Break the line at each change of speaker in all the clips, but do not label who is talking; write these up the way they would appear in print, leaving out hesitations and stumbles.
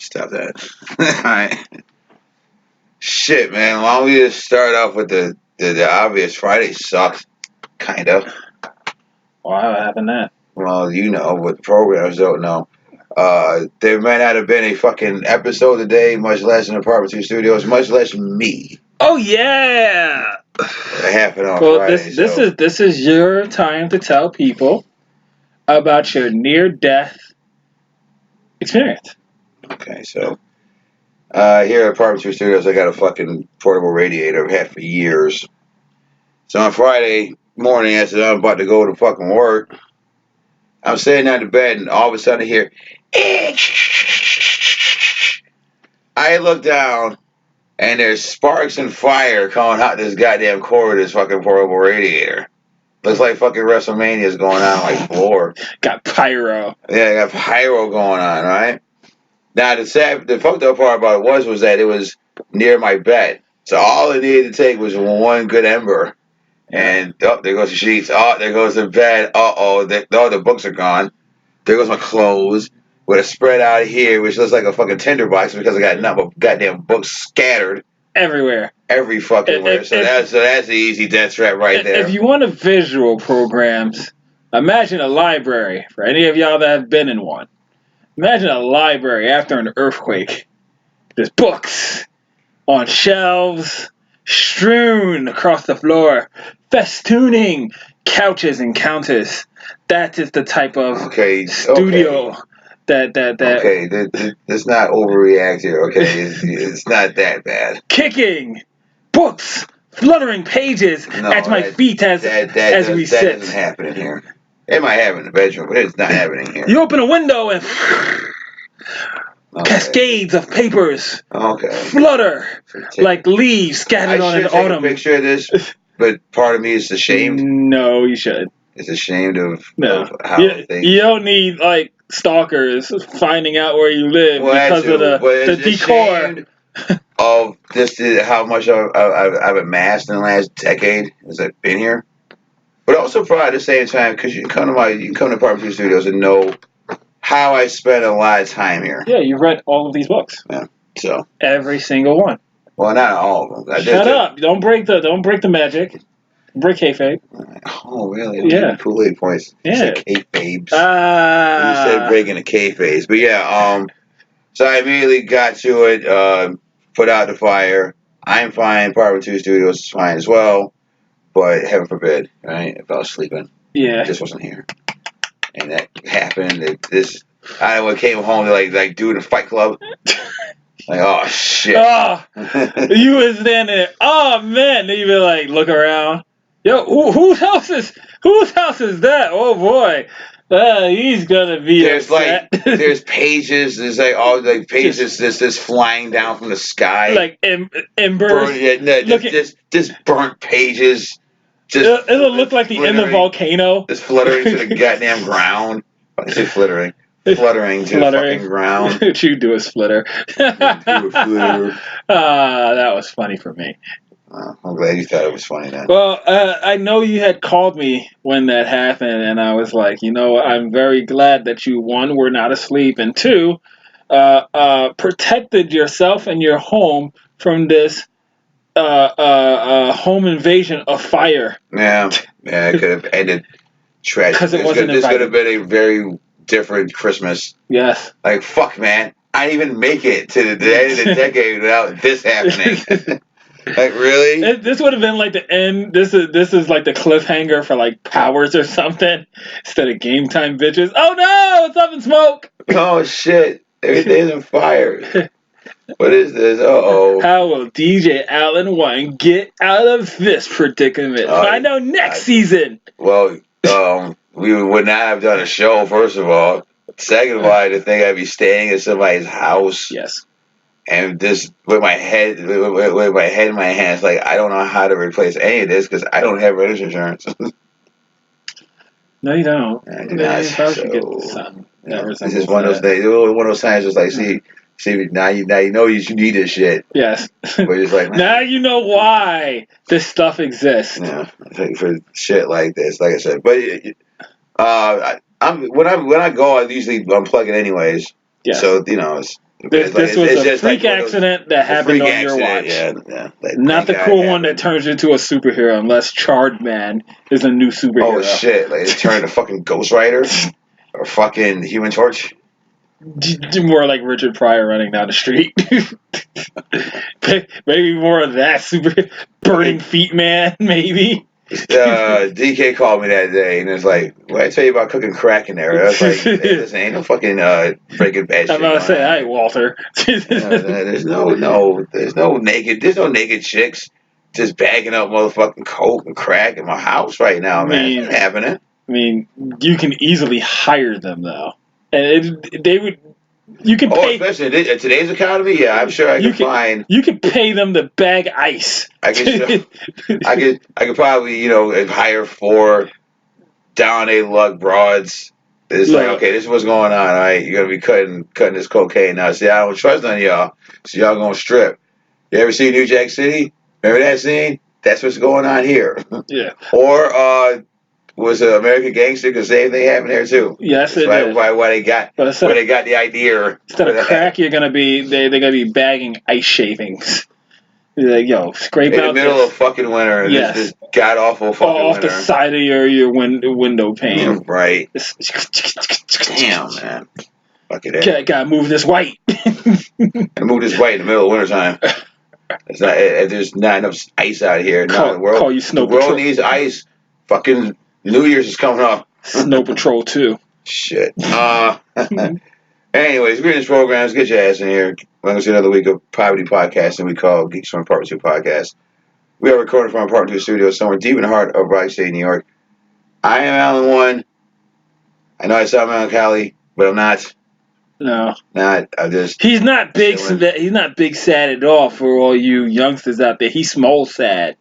Stop that. Alright. Shit, man. Why don't we just start off with the obvious? Friday sucks. Kind of.
Why happened that?
Well, you know, but programs don't know. There might not have been a fucking episode today, much less in Apartment 2 Studios, much less me.
Oh yeah.
It happened on
Well,
Friday.
this is your time to tell people about your near-death experience.
Okay, so here at Apartment 2 Studios, I got a fucking portable radiator I've had for years. So on Friday morning, as I'm about to go to fucking work, I'm sitting on the bed, and all of a sudden I hear, I look down, and there's sparks and fire coming out this goddamn cord of this fucking portable radiator. Looks like fucking WrestleMania's going on like floor.
Got pyro.
Yeah, I got pyro going on, right? Now the fucked up part about it was that it was near my bed. So all it needed to take was one good ember. And there goes the sheets. Oh, there goes the bed. The books are gone. There goes my clothes. With a spread out of here, which looks like a fucking tinderbox because I got nothing but goddamn books scattered
everywhere.
Every fucking where. So that's the easy death trap right there.
If you want to visual programs, imagine a library for any of y'all that have been in one. Imagine a library after an earthquake. There's books on shelves, strewn across the floor, festooning couches and counters. That is the type of studio that.
Okay, let's not overreact here. Okay, it's not that bad.
Kicking books, fluttering pages at my feet as we sit.
That doesn't happen in here. It might happen in the bedroom, but it's not happening here.
You open a window and cascades of papers flutter like leaves scattered on an autumn.
I should take a picture of this, but part of me is ashamed.
No, you should.
It's ashamed of how things.
You don't need like stalkers finding out where you live because of the decor.
Of this is how much I've amassed in the last decade as I've been here, but also probably at the same time because you can come to Apartment 2 Studios and know how I spend a lot of time here.
Yeah, you've read all of these books.
Yeah, so
every single one.
Well, not all of them.
Shut up! Don't break the magic. Break kayfabe.
Oh, really? Yeah. Kool-Aid points.
Yeah.
Kayfabes. You said breaking the kayfabes, but yeah. So I immediately got to it. Put out the fire. I'm fine. Apartment 2 Studios is fine as well. But heaven forbid, right? If I was sleeping, I just wasn't here, and that happened. I came home to like doing a Fight Club. Like, oh shit.
Oh, you was standing there. Oh man, then you be like, look around. Yo, whose house is that? Oh boy. He's gonna be upset.
There's pages. There's like all like pages just flying down from the sky.
Like embers.
Just burnt pages.
It'll look like the end of volcano.
Just fluttering to the goddamn ground. I say fluttering. Fluttering to the fucking ground.
What you do is flitter. That was funny for me.
I'm glad you thought it was funny then.
Well, I know you had called me when that happened, and I was like, I'm very glad that you, one, were not asleep, and two, protected yourself and your home from this home invasion of fire.
Yeah, it could have ended tragically.
Because it wasn't
This could have been a very different Christmas.
Yes.
Like, fuck, man. I didn't even make it to the end of the decade without this happening. Like, really?
This would have been like the end. This is like the cliffhanger for like Powers or something instead of Game Time, bitches. Oh no, it's up in smoke.
Oh shit, everything's on fire. What is this? Uh-oh.
How will DJ Allen Wine get out of this predicament? Find out next season.
Well, we would not have done a show, first of all. Second of all, I think I'd be staying at somebody's house.
Yes.
And just with my head in my hands, like, I don't know how to replace any of this because I don't have renter's insurance.
No, you don't.
I do not.
You probably get something.
It's just one of those days. One of those times, just like, see, now you know you need this shit.
Yes.
But it's like,
now you know why this stuff exists.
Yeah, for shit like this, like I said. But when I go, I usually unplug it anyways.
Yeah.
So
This was a freak accident that happened on your watch.
Yeah.
Not the cool one that turns into a superhero unless Charred Man is a new superhero.
Oh shit! Like it turned into fucking Ghost Rider or fucking Human Torch.
More like Richard Pryor running down the street. Maybe more of that super burning feet man. Maybe.
DK called me that day and it's like, "What I tell you about cooking crack in there?" I was like, "Hey, listen, ain't no fucking Breaking Bad shit."
I'm about to say, "Hey, Walter."
There's no naked chicks just bagging up motherfucking coke and crack in my house right now, man. It's not happening.
I mean, you can easily hire them though, and they would. You can pay.
Especially in today's economy, yeah, I'm sure I can find.
You can pay them to bag ice.
I could probably hire 4 down a luck broads. It's like, okay, this is what's going on. All right, you're gonna be cutting this cocaine now. See, I don't trust none of y'all, so y'all gonna strip. You ever see New Jack City? Remember that scene? That's what's going on here.
Yeah.
Or was American Gangster? Because they happen there too.
Yes, it is.
Why they got the idea.
Instead of crack, they're gonna be bagging ice shavings. Like, yo, scrape
in
out
the middle of fucking winter.
Yes.
This god awful fucking
off
winter.
the side of your window pane.
Yeah, right. Damn, man. Fuck it.
Gotta move this white.
Move this white in the middle of wintertime. There's not enough ice out here. The world needs ice. Fucking New Year's is coming up.
Snow Patrol 2.
Shit. Anyways, we're in this program. Let's get your ass in here. We're going to see another week of poverty podcasting we call Geeks From Apt podcast. We are recording from our Part 2 studio somewhere deep in the heart of Rock State, New York. I am Alan One. I know I sound melancholy, but I'm not.
No.
I'm just.
He's not big. He's not big sad at all for all you youngsters out there. He's small sad.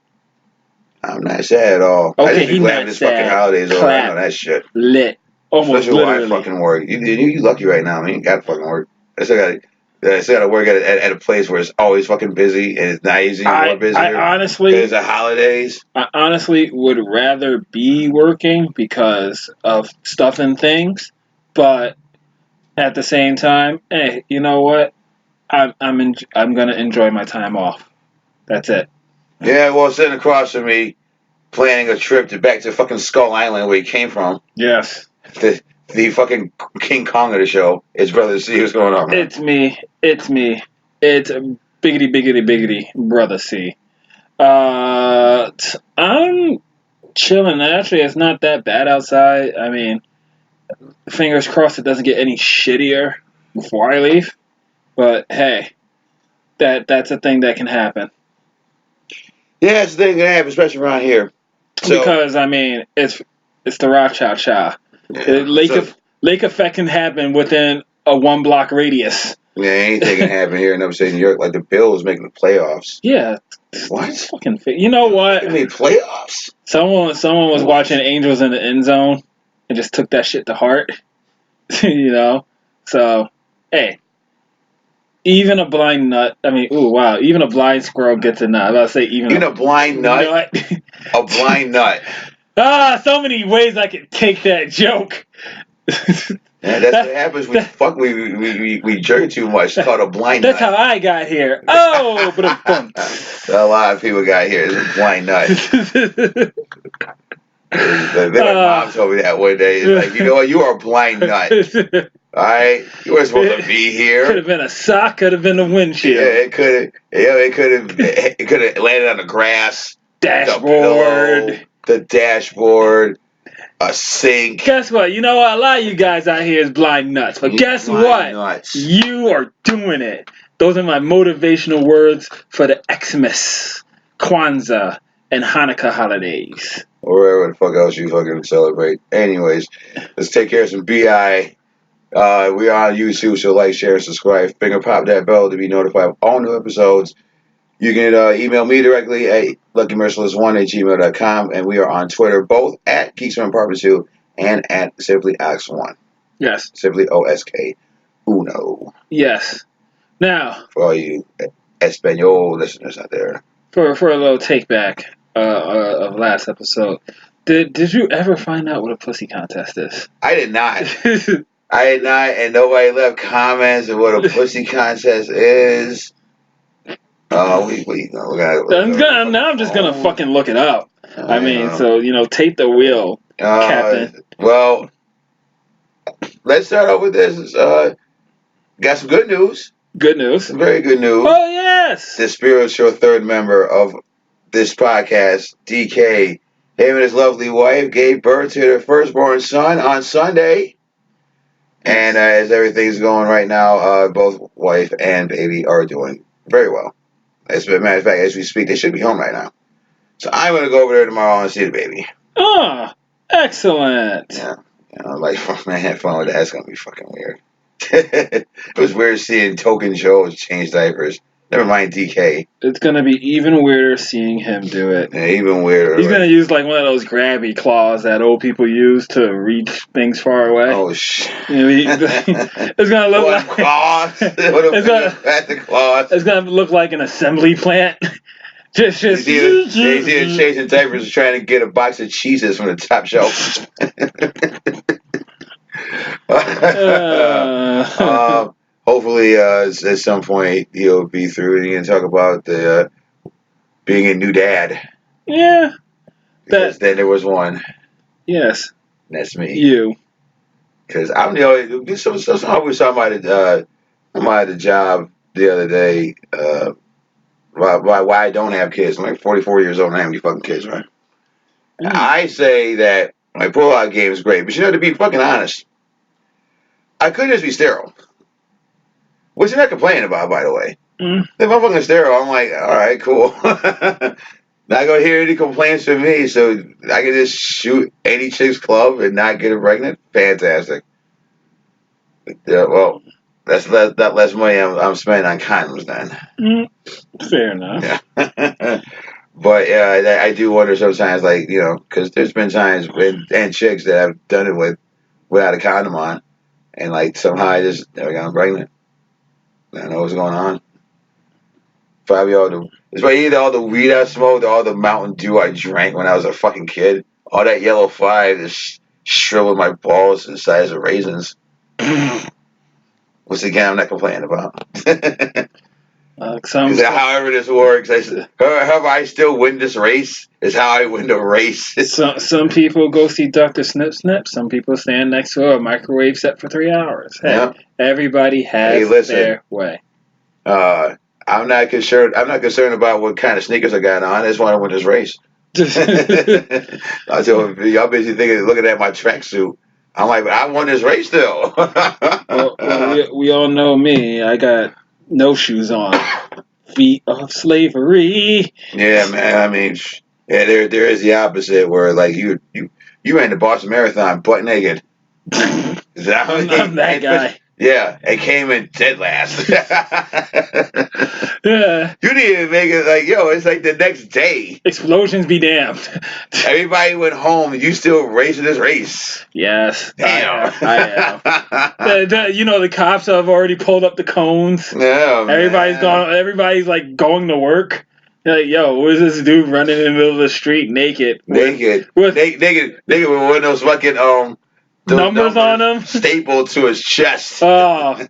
I'm not sad at all.
Okay,
I just be glad this fucking holidays over. I know that shit.
Lit. Almost
especially
literally.
When I fucking work. You lucky right now. I mean, you got to fucking work. I still got to work at a place where it's always fucking busy and it's not easy more busier.
I honestly,
because of holidays.
I honestly would rather be working because of stuff and things, but at the same time, hey, you know what? I'm gonna enjoy my time off. That's it.
Yeah, well, sitting across from me, planning a trip back to fucking Skull Island where he came from.
Yes.
The fucking King Kong of the show. It's Brother C. What's going on, man?
It's me. It's biggity Brother C. I'm chilling. Actually, it's not that bad outside. I mean, fingers crossed it doesn't get any shittier before I leave. But hey, that's a thing that can happen.
Yeah, it's a thing that can happen, especially around here.
Because I mean, it's the Rock Cha Cha. Yeah. Lake effect can happen within a 1 block radius.
Yeah, anything can happen here in upstate New York. Like the Bills making the playoffs.
Yeah.
What?
Fucking you know what?
I mean, playoffs?
Someone was watching Angels in the End Zone and just took that shit to heart. You know? So, hey. Even a blind nut. I mean, ooh, wow. Even a blind squirrel gets a nut. I was about to say even
a blind nut? A blind nut.
So many ways I could take that joke.
Yeah, that's what happens. We jerk too much. It's called a blind nut.
That's how I got here. Oh, but
a lot of people got here. It's a blind nut. Then my mom told me that one day. It's like, you know what? You are a blind nut. All right, you weren't supposed to be here.
Could have been a sock. Could have been a windshield.
Yeah, it could have. Yeah, it could have landed on the grass,
dashboard,
the dashboard, a sink.
Guess what? You know what? A lot of you guys out here is blind nuts. But guess what?
Nuts.
You are doing it. Those are my motivational words for the Xmas, Kwanzaa, and Hanukkah holidays.
Or whatever the fuck else you fucking celebrate. Anyways, let's take care of some BI. We are on YouTube, so like, share, and subscribe. Finger pop that bell to be notified of all new episodes. You can email me directly at luckymerciless1@gmail.com, and we are on Twitter, both at Geeks From Apt 2 and at SimplyOx1.
Yes.
Simply OSK Uno.
Yes. Now,
for all you Espanol listeners out there.
For a little take back of last episode, did you ever find out what a pussy contest is?
I did not. I did not, and nobody left comments on what a pussy contest is. We
Now I'm just gonna fucking look it up. I mean, so take the wheel, Captain.
Well, let's start off with this. Got some good news.
Good news.
Some very good news.
Oh yes.
The spiritual third member of this podcast, DK, him and his lovely wife gave birth to their firstborn son on Sunday. And as everything's going right now, both wife and baby are doing very well. As a matter of fact, as we speak, they should be home right now. So I'm going to go over there tomorrow and see the baby.
Oh, excellent.
Yeah. Like, man, fun with that. That's going to be fucking weird. It was weird seeing Token Joe change diapers. Never mind DK.
It's going to be even weirder seeing him do it.
Yeah, even weirder.
He's going to use like one of those grabby claws that old people use to reach things far away.
Oh, shit.
It's going to look like...
claws?
It's going to look like an assembly plant. Just
you see him chasing diapers trying to get a box of cheeses from the top shelf. Hopefully, at some point, he'll be through and he can talk about the being a new dad.
Yeah.
Because then there was one.
Yes.
That's me.
You.
Because I'm the only... Somehow we were talking about the job the other day. Why I don't have kids. I'm like 44 years old and I don't have any fucking kids, right? Mm. I say that my pull-out game is great, but to be fucking honest, I could just be sterile. Which you're not complaining about, by the way. Mm. If I'm fucking sterile, I'm like, all right, cool. Not gonna hear any complaints from me, so I can just shoot any chick's club and not get her pregnant. Fantastic. Yeah, well, that's that less money I'm spending on condoms then.
Mm. Fair enough.
Yeah. But yeah, I do wonder sometimes, like, because there's been times and chicks that have done it without a condom on, and like somehow I just never got pregnant. I don't know what's going on. Probably it's probably either all the weed I smoked or all the Mountain Dew I drank when I was a fucking kid. All that yellow 5 is shriveled my balls to the size of raisins. Which again, I'm not complaining about. However this works, however I still win this race is how I win the race.
Some people go see Dr. Snip Snip. Some people stand next to a microwave set for 3 hours. Hey, yeah. Everybody has their way.
I'm not concerned about what kind of sneakers I got on. I just want to win this race. Y'all busy looking at my tracksuit. I'm like, I won this race still.
we all know me. I got no shoes on. Feet of slavery.
Yeah, man. I mean, yeah, there is the opposite where like you ran the Boston Marathon butt naked.
I'm that guy.
Yeah, it came in dead last.
Yeah.
You didn't even make it it's like the next day.
Explosions be damned.
Everybody went home and you still racing this race.
Yes.
Damn.
I am. The cops have already pulled up the cones.
No,
everybody's gone. Everybody's like going to work. They're like, yo, where's this dude running in the middle of the street naked?
Naked with one of those fucking
numbers on him
stapled to his chest.
Oh.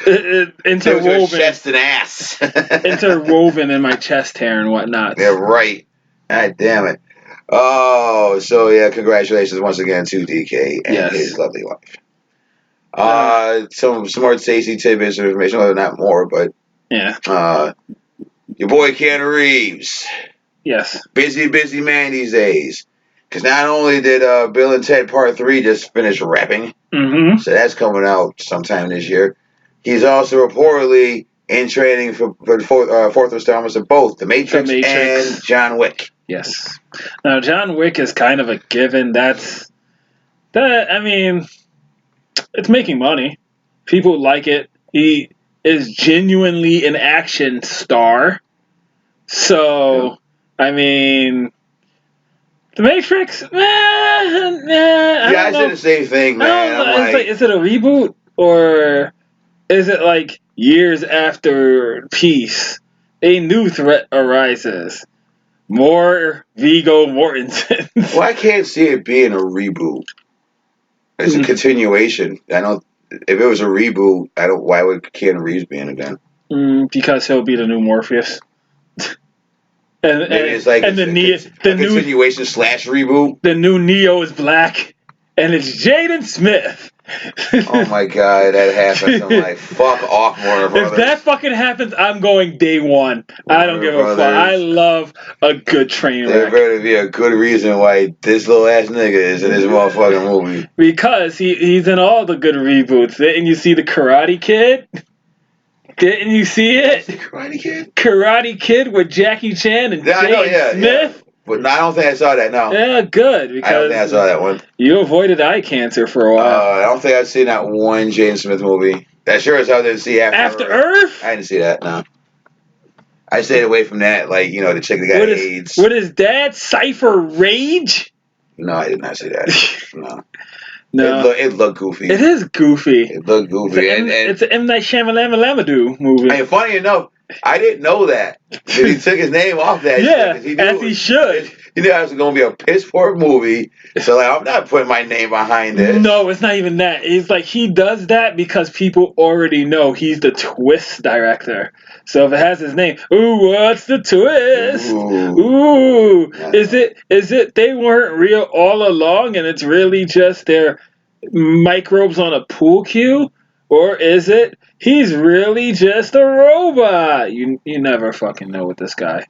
Interwoven.
Chest and ass.
Interwoven in my chest hair and whatnot.
Yeah, right. God damn it. Oh, so yeah, congratulations once again to DK and his lovely wife. Some more tasty tidbits of information, well, not more, but
yeah.
Your boy Keanu Reeves.
Yes.
Busy man these days. Because not only did Bill and Ted Part 3 just finish wrapping, so that's coming out sometime this year. He's also reportedly in training for the fourth installments of both The Matrix and John Wick.
Yes. Now, John Wick is kind of a given. I mean, it's making money. People like it. He is genuinely an action star. So, I mean, The Matrix,
I said the same thing, man.
Is it a reboot or is it like years after peace, a new threat arises? More Viggo Mortensen.
Well, I can't see it being a reboot. It's a continuation. I don't. If it was a reboot, I don't. Why would Keanu Reeves be in it then?
Because he'll be the new Morpheus.
Maybe it's like a continuation slash reboot.
The new Neo is black, and it's Jaden Smith.
Oh my god, that happens. I'm like, fuck off, Warner Brothers.
If that fucking happens, I'm going day one. I don't give a fuck. I love a good train wreck.
There better be a good reason why this little ass nigga is in this motherfucking movie.
Because he's in all the good reboots. Didn't you see the Karate Kid? Didn't you see it?
Karate Kid?
Karate Kid with Jackie Chan and Jaden Smith?
Yeah. But I don't think I saw that, no.
Yeah, good. Because
I don't think I saw that one.
You avoided eye cancer for a while.
I don't think I've seen that one Jaden Smith movie. That sure as hell didn't see After
Earth?
I didn't see that, no. I stayed away from that, like, you know, the chick that got AIDS.
With his dad, Cypher Rage?
No, I did not see that. No.
No.
It looked goofy.
It is goofy.
It looked goofy.
It's an M. Night Shyamalan movie.
And funny enough, I didn't know that. He took his name off that shit.
As he should.
He knew it was going to be a piss poor movie. So, like, I'm not putting my name behind it.
No, it's not even that. It's like he does that because people already know he's the twist director. So if it has his name, ooh, what's the twist? Ooh. Is it they weren't real all along and it's really just their microbes on a pool cue? Or is it he's really just a robot? You never fucking know with this guy.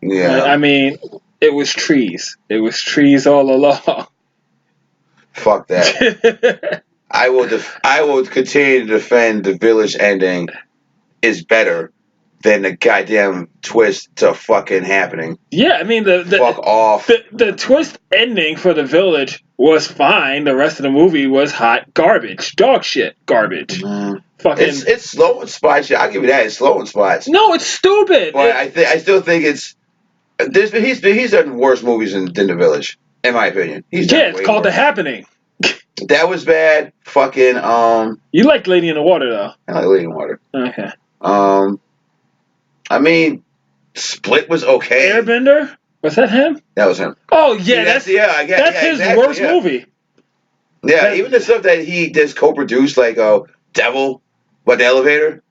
Yeah.
I mean, it was trees. It was trees all along.
Fuck that. I will continue to defend the Village ending is better than the goddamn twist to fucking happening.
Yeah, I mean
fuck off.
The twist ending for the Village was fine. The rest of the movie was hot garbage, dog shit garbage. Fucking.
It's slow in spots. I'll give you that. It's slow in spots.
No, it's stupid.
But I still think it's. He's done worse movies than The Village, in my opinion.
It's called The Happening.
That was bad. Fucking
You like Lady in the Water though.
I like Lady in the Water.
Okay.
I mean, Split was okay.
Airbender? Was that him?
That was him.
Oh yeah, that's his worst movie.
Yeah, even the stuff that he just co-produced, like Devil, The Elevator.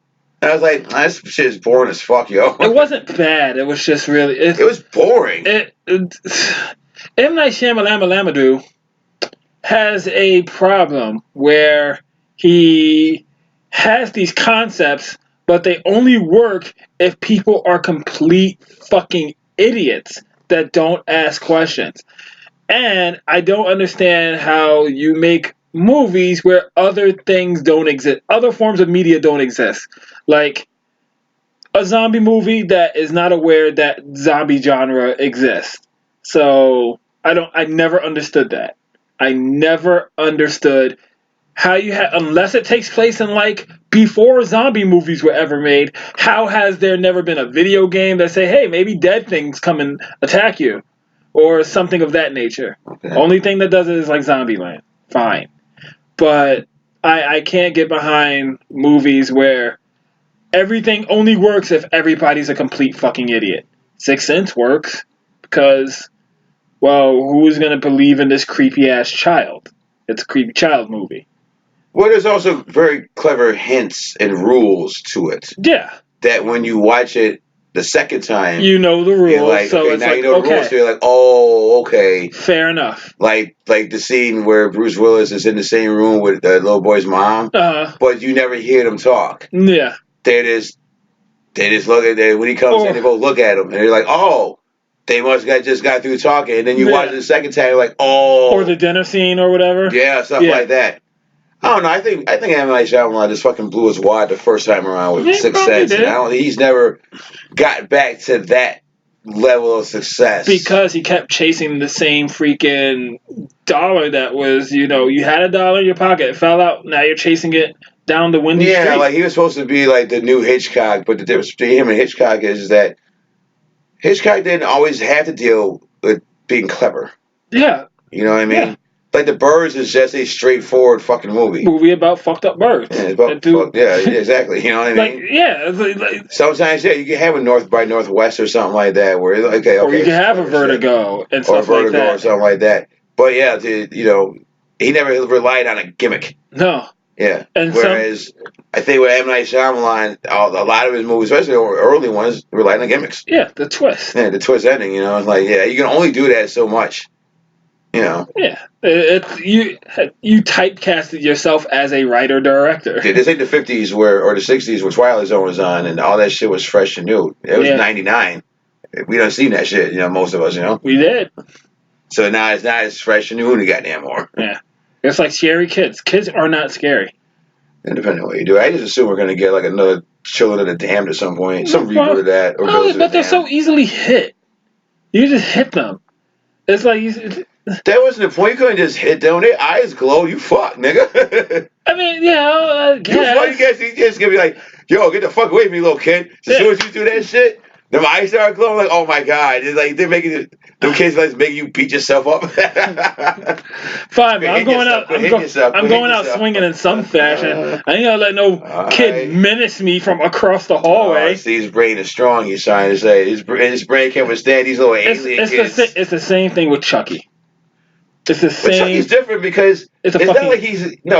And I was like, this shit is boring as fuck, yo.
It wasn't bad. It was just really.
It was boring.
M. Night Shyamalan has a problem where he has these concepts, but they only work if people are complete fucking idiots that don't ask questions. And I don't understand how you make movies where other things don't exist. Other forms of media don't exist. Like a zombie movie that is not aware that zombie genre exists. So I never understood that. I never understood how you unless it takes place in like before zombie movies were ever made, how has there never been a video game that say, hey, maybe dead things come and attack you? Or something of that nature. Okay. Only thing that does it is like Zombieland. Fine. But I can't get behind movies where everything only works if everybody's a complete fucking idiot. Sixth Sense works because, well, who's going to believe in this creepy-ass child? It's a creepy child movie.
Well, there's also very clever hints and rules to it.
Yeah.
That when you watch it the second time,
you know the rules.
Like,
so
okay,
it's
now
like,
you know the rules, so you're like, oh, okay.
Fair enough.
Like the scene where Bruce Willis is in the same room with the little boy's mom, but you never hear them talk.
Yeah.
They just look at it when he comes in, they both look at him, and they're like, oh, they must just got through talking, and then you watch it the second time, you're like, oh.
Or the dinner scene or whatever.
Yeah, stuff like that. I don't know. I think M. Night Shyamalan just fucking blew his wad the first time around with Sixth Sense. And he's never got back to that level of success
because he kept chasing the same freaking dollar that was, you had a dollar in your pocket, it fell out. Now you're chasing it down the windy street.
Yeah, like he was supposed to be like the new Hitchcock, but the difference between him and Hitchcock is that Hitchcock didn't always have to deal with being clever.
Yeah,
you know what I mean. Yeah. Like The Birds is just a straightforward fucking movie
about fucked up birds.
Yeah, exactly. You know what I mean?
Like,
sometimes you can have a North by Northwest or something like that, where okay,
or you can have a Vertigo and stuff
or Vertigo
like that,
or something like that. But yeah, he never relied on a gimmick.
No.
Yeah.
And
whereas I think with M. Night Shyamalan, a lot of his movies, especially the early ones, relied on gimmicks.
Yeah, the twist.
Yeah, the twist ending. You know, it's like you can only do that so much. You know.
Yeah, you typecasted yourself as a writer director.
Yeah, this ain't the 50s or the 60s where Twilight Zone was on and all that shit was fresh and new. It was 99. We done seen that shit, most of us,
We did.
So now it's not as fresh and new any goddamn more.
Yeah. It's like scary kids. Kids are not scary.
And depending on what you do. I just assume we're going to get like another Children of the Damned at some point. Some reboot of that. Or
but they're so easily hit. You just hit them. It's like...
That wasn't the point. You couldn't just hit them. Their eyes glow. You fuck, nigga.
I mean, I guess.
You just gonna be like, yo, get the fuck away from me, little kid. As soon as you do that shit, them eyes start glowing. Like, oh my god. It's like they're making them kids like making you beat yourself up.
Fine, but I'm going out swinging in some fashion. I ain't gonna let no kid menace me from across the hallway.
See, his brain is strong. He's trying to say his brain can't withstand these little alien kids.
It's the same thing with Chucky. It's the same. But
Chucky's different because it's not like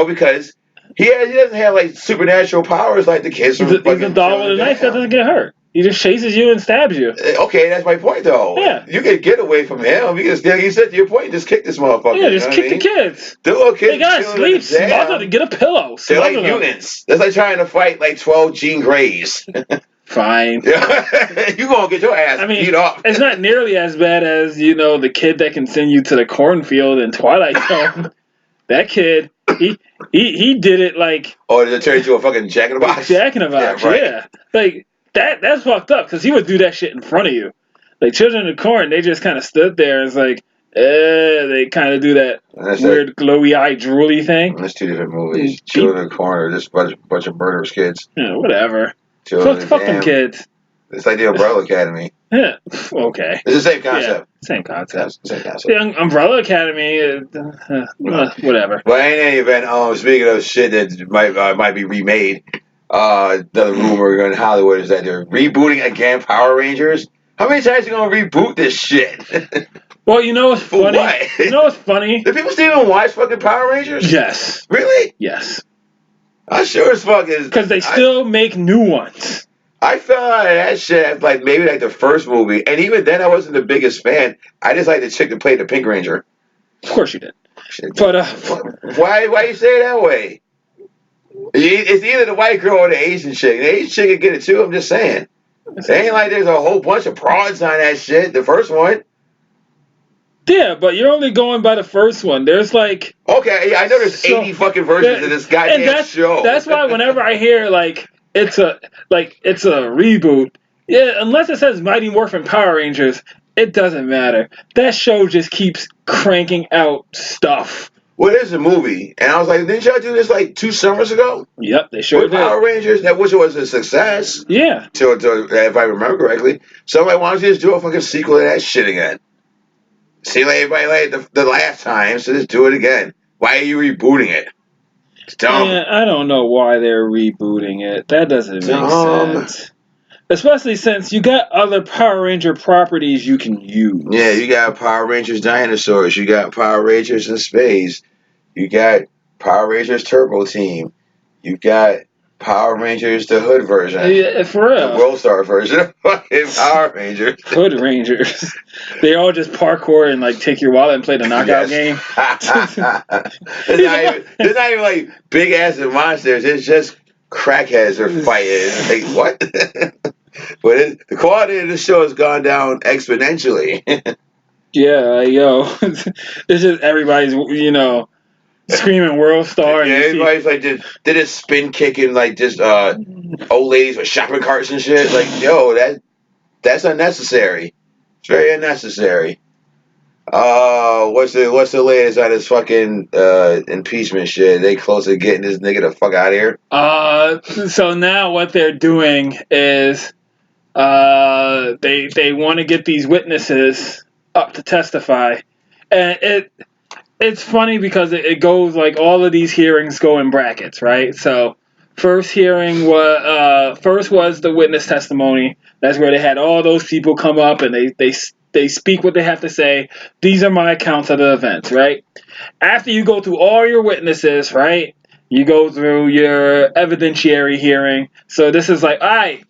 because he doesn't have like supernatural powers like the kids.
He's a doll with a knife that doesn't get hurt. He just chases you and stabs you.
Okay, that's my point though. Yeah. You can get away from him. You said to your point, just kick this motherfucker.
Yeah, just kick the kids.
The little kids.
They gotta sleep, smother to get a pillow.
They're like mutants. That's like trying to fight like 12 Jean Greys.
Fine.
You gonna get your ass beat up.
It's not nearly as bad as, the kid that can send you to the cornfield in Twilight Zone. That kid, he did it like...
Oh, did it turn into a fucking Jack in the Box?
Jack in the Box, yeah. Like, that's fucked up, because he would do that shit in front of you. Like, Children of the Corn, they just kind of stood there and it's like, they kind of do that weird glowy-eyed drooly thing.
That's two different movies. Children of the Corn are just a bunch of murderous kids.
Yeah, whatever. Fuck them kids.
It's like the Umbrella Academy.
Yeah, okay.
It's the same concept.
Yeah, same concept. The Umbrella Academy, whatever.
But in any event, speaking of shit that might be remade, another rumor in Hollywood is that they're rebooting again Power Rangers. How many times are you gonna reboot this shit?
Well, you know what's funny? What? You know what's funny?
Do people still even watch fucking Power Rangers?
Yes.
Really?
Yes.
I sure as fuck is.
Because they still make new ones.
I fell out of that shit like maybe like the first movie, and even then I wasn't the biggest fan. I just like the chick that played the Pink Ranger.
Of course you did. But
why you say it that way? It's either the white girl or the Asian chick. The Asian chick can get it too. I'm just saying. It ain't like there's a whole bunch of prods on that shit. The first one.
Yeah, but you're only going by the first one. There's like...
Okay, yeah, I know there's 80 fucking versions of this goddamn show.
That's why whenever I hear like it's a reboot, yeah, unless it says Mighty Morphin Power Rangers, it doesn't matter. That show just keeps cranking out stuff.
Well, there's a movie, and I was like, didn't y'all do this like 2 summers ago?
Yep, they sure
did. With Power Rangers, which was a success.
Yeah.
If I remember correctly. So I'm like, why don't you just do a fucking sequel to that shit again? See, like everybody like the last time, so just do it again. Why are you rebooting it? It's dumb.
Yeah, I don't know why they're rebooting it. That doesn't make sense. Especially since you got other Power Ranger properties you can use.
Yeah, you got Power Rangers Dinosaurs. You got Power Rangers in Space. You got Power Rangers Turbo Team. You got Power Rangers, the Hood version.
Yeah, for real.
The World Star version of fucking Power Rangers.
Hood Rangers. They all just parkour and like take your wallet and play the knockout game.
They're not even like big ass monsters. It's just crackheads are fighting. Like what? But the quality of the show has gone down exponentially.
Yeah, it's just everybody's screaming World Star.
Yeah, everybody's like did a spin kicking like just old ladies with shopping carts and shit. Like that's unnecessary. It's very unnecessary. What's the latest on this fucking impeachment shit? They close to getting this nigga the fuck out of here.
So now what they're doing is they want to get these witnesses up to testify, and it's funny because it goes like all of these hearings go in brackets, right? So First hearing was first was the witness testimony. That's where they had all those people come up and they speak what they have to say. These are my accounts of the events, right? After you go through all your witnesses, right? You go through your evidentiary hearing. So this is like, all right,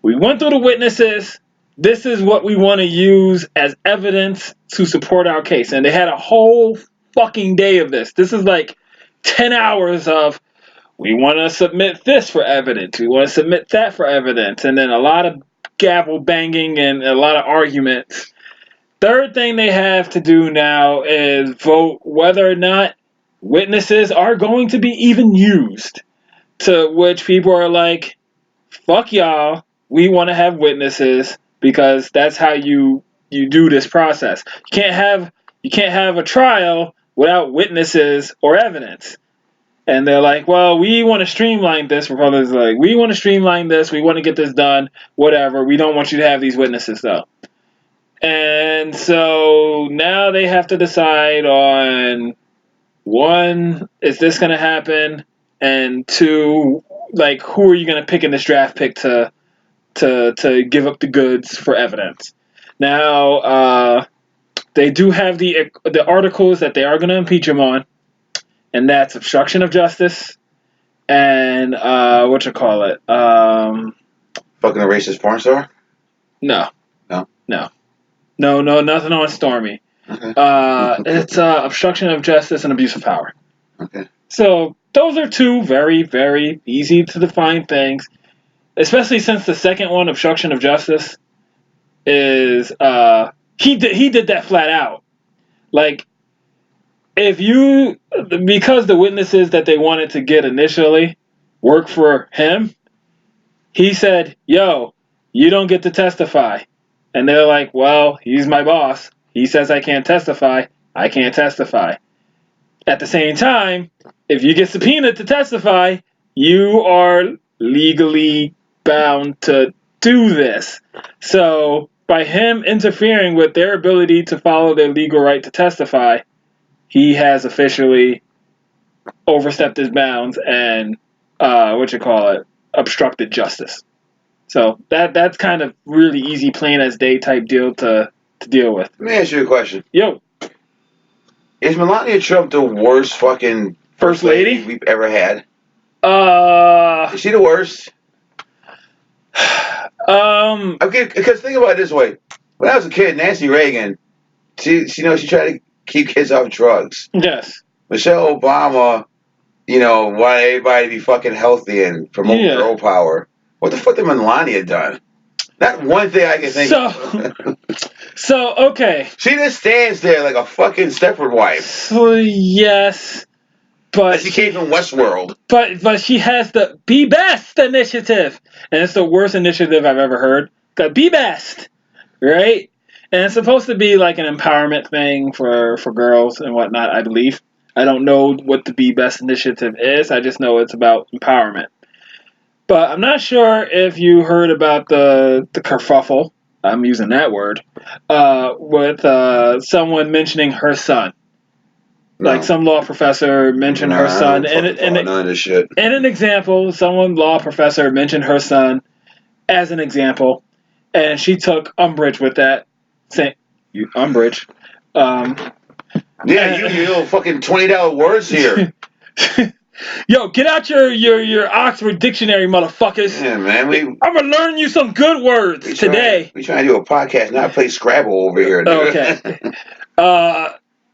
we went through the witnesses. This is what we want to use as evidence to support our case. And they had a whole fucking day of this. This is like 10 hours of, we want to submit this for evidence. We want to submit that for evidence. And then a lot of gavel banging and a lot of arguments. Third thing they have to do now is vote whether or not witnesses are going to be even used. To which people are like, fuck y'all. We want to have witnesses because that's how you do this process. You can't have a trial without witnesses or evidence. And they're like, well, we want to streamline this. Republicans are like, we want to streamline this. We want to get this done. Whatever. We don't want you to have these witnesses, though. And so now they have to decide on, one, is this going to happen? And two, like, who are you going to pick in this draft pick to give up the goods for evidence? Now, they do have the articles that they are going to impeach him on. And that's obstruction of justice and
fucking a racist porn star?
No, nothing on Stormy.
Okay.
It's obstruction of justice and abuse of power.
Okay.
So those are two very, very easy to define things, especially since the second one, obstruction of justice, is he did that flat out. Like, because the witnesses that they wanted to get initially work for him, he said, yo, you don't get to testify. And they're like, well, he's my boss. He says I can't testify. I can't testify. At the same time, if you get subpoenaed to testify, you are legally bound to do this. So by him interfering with their ability to follow their legal right to testify, he has officially overstepped his bounds and obstructed justice. So that's kind of really easy, plain as day type deal to deal with.
Let me ask you a question.
Yo.
Is Melania Trump the worst fucking first lady we've ever had? Is she the worst? Okay, because think about it this way. When I was a kid, Nancy Reagan, she tried to keep kids off drugs.
Yes.
Michelle Obama, wanted everybody to be fucking healthy and promote girl power. What the fuck did Melania done? Not one thing I can think of.
So, okay.
She just stands there like a fucking Stepford wife.
So, yes. But
she came from Westworld.
But she has the Be Best initiative. And it's the worst initiative I've ever heard. Be Best. Right? And it's supposed to be like an empowerment thing for girls and whatnot, I believe. I don't know what the Be Best initiative is. I just know it's about empowerment. But I'm not sure if you heard about the kerfuffle, I'm using that word, with someone mentioning her son. No. Like some law professor mentioned her son.
None of this shit.
And an example, law professor mentioned her son as an example. And she took umbrage with that. Saying, umbrage.
Yeah, you little fucking $20 words here.
Yo, get out your Oxford Dictionary, motherfuckers.
Yeah, man.
I'm going to learn you some good words today.
We trying to do a podcast, not play Scrabble over here. Dude.
Okay.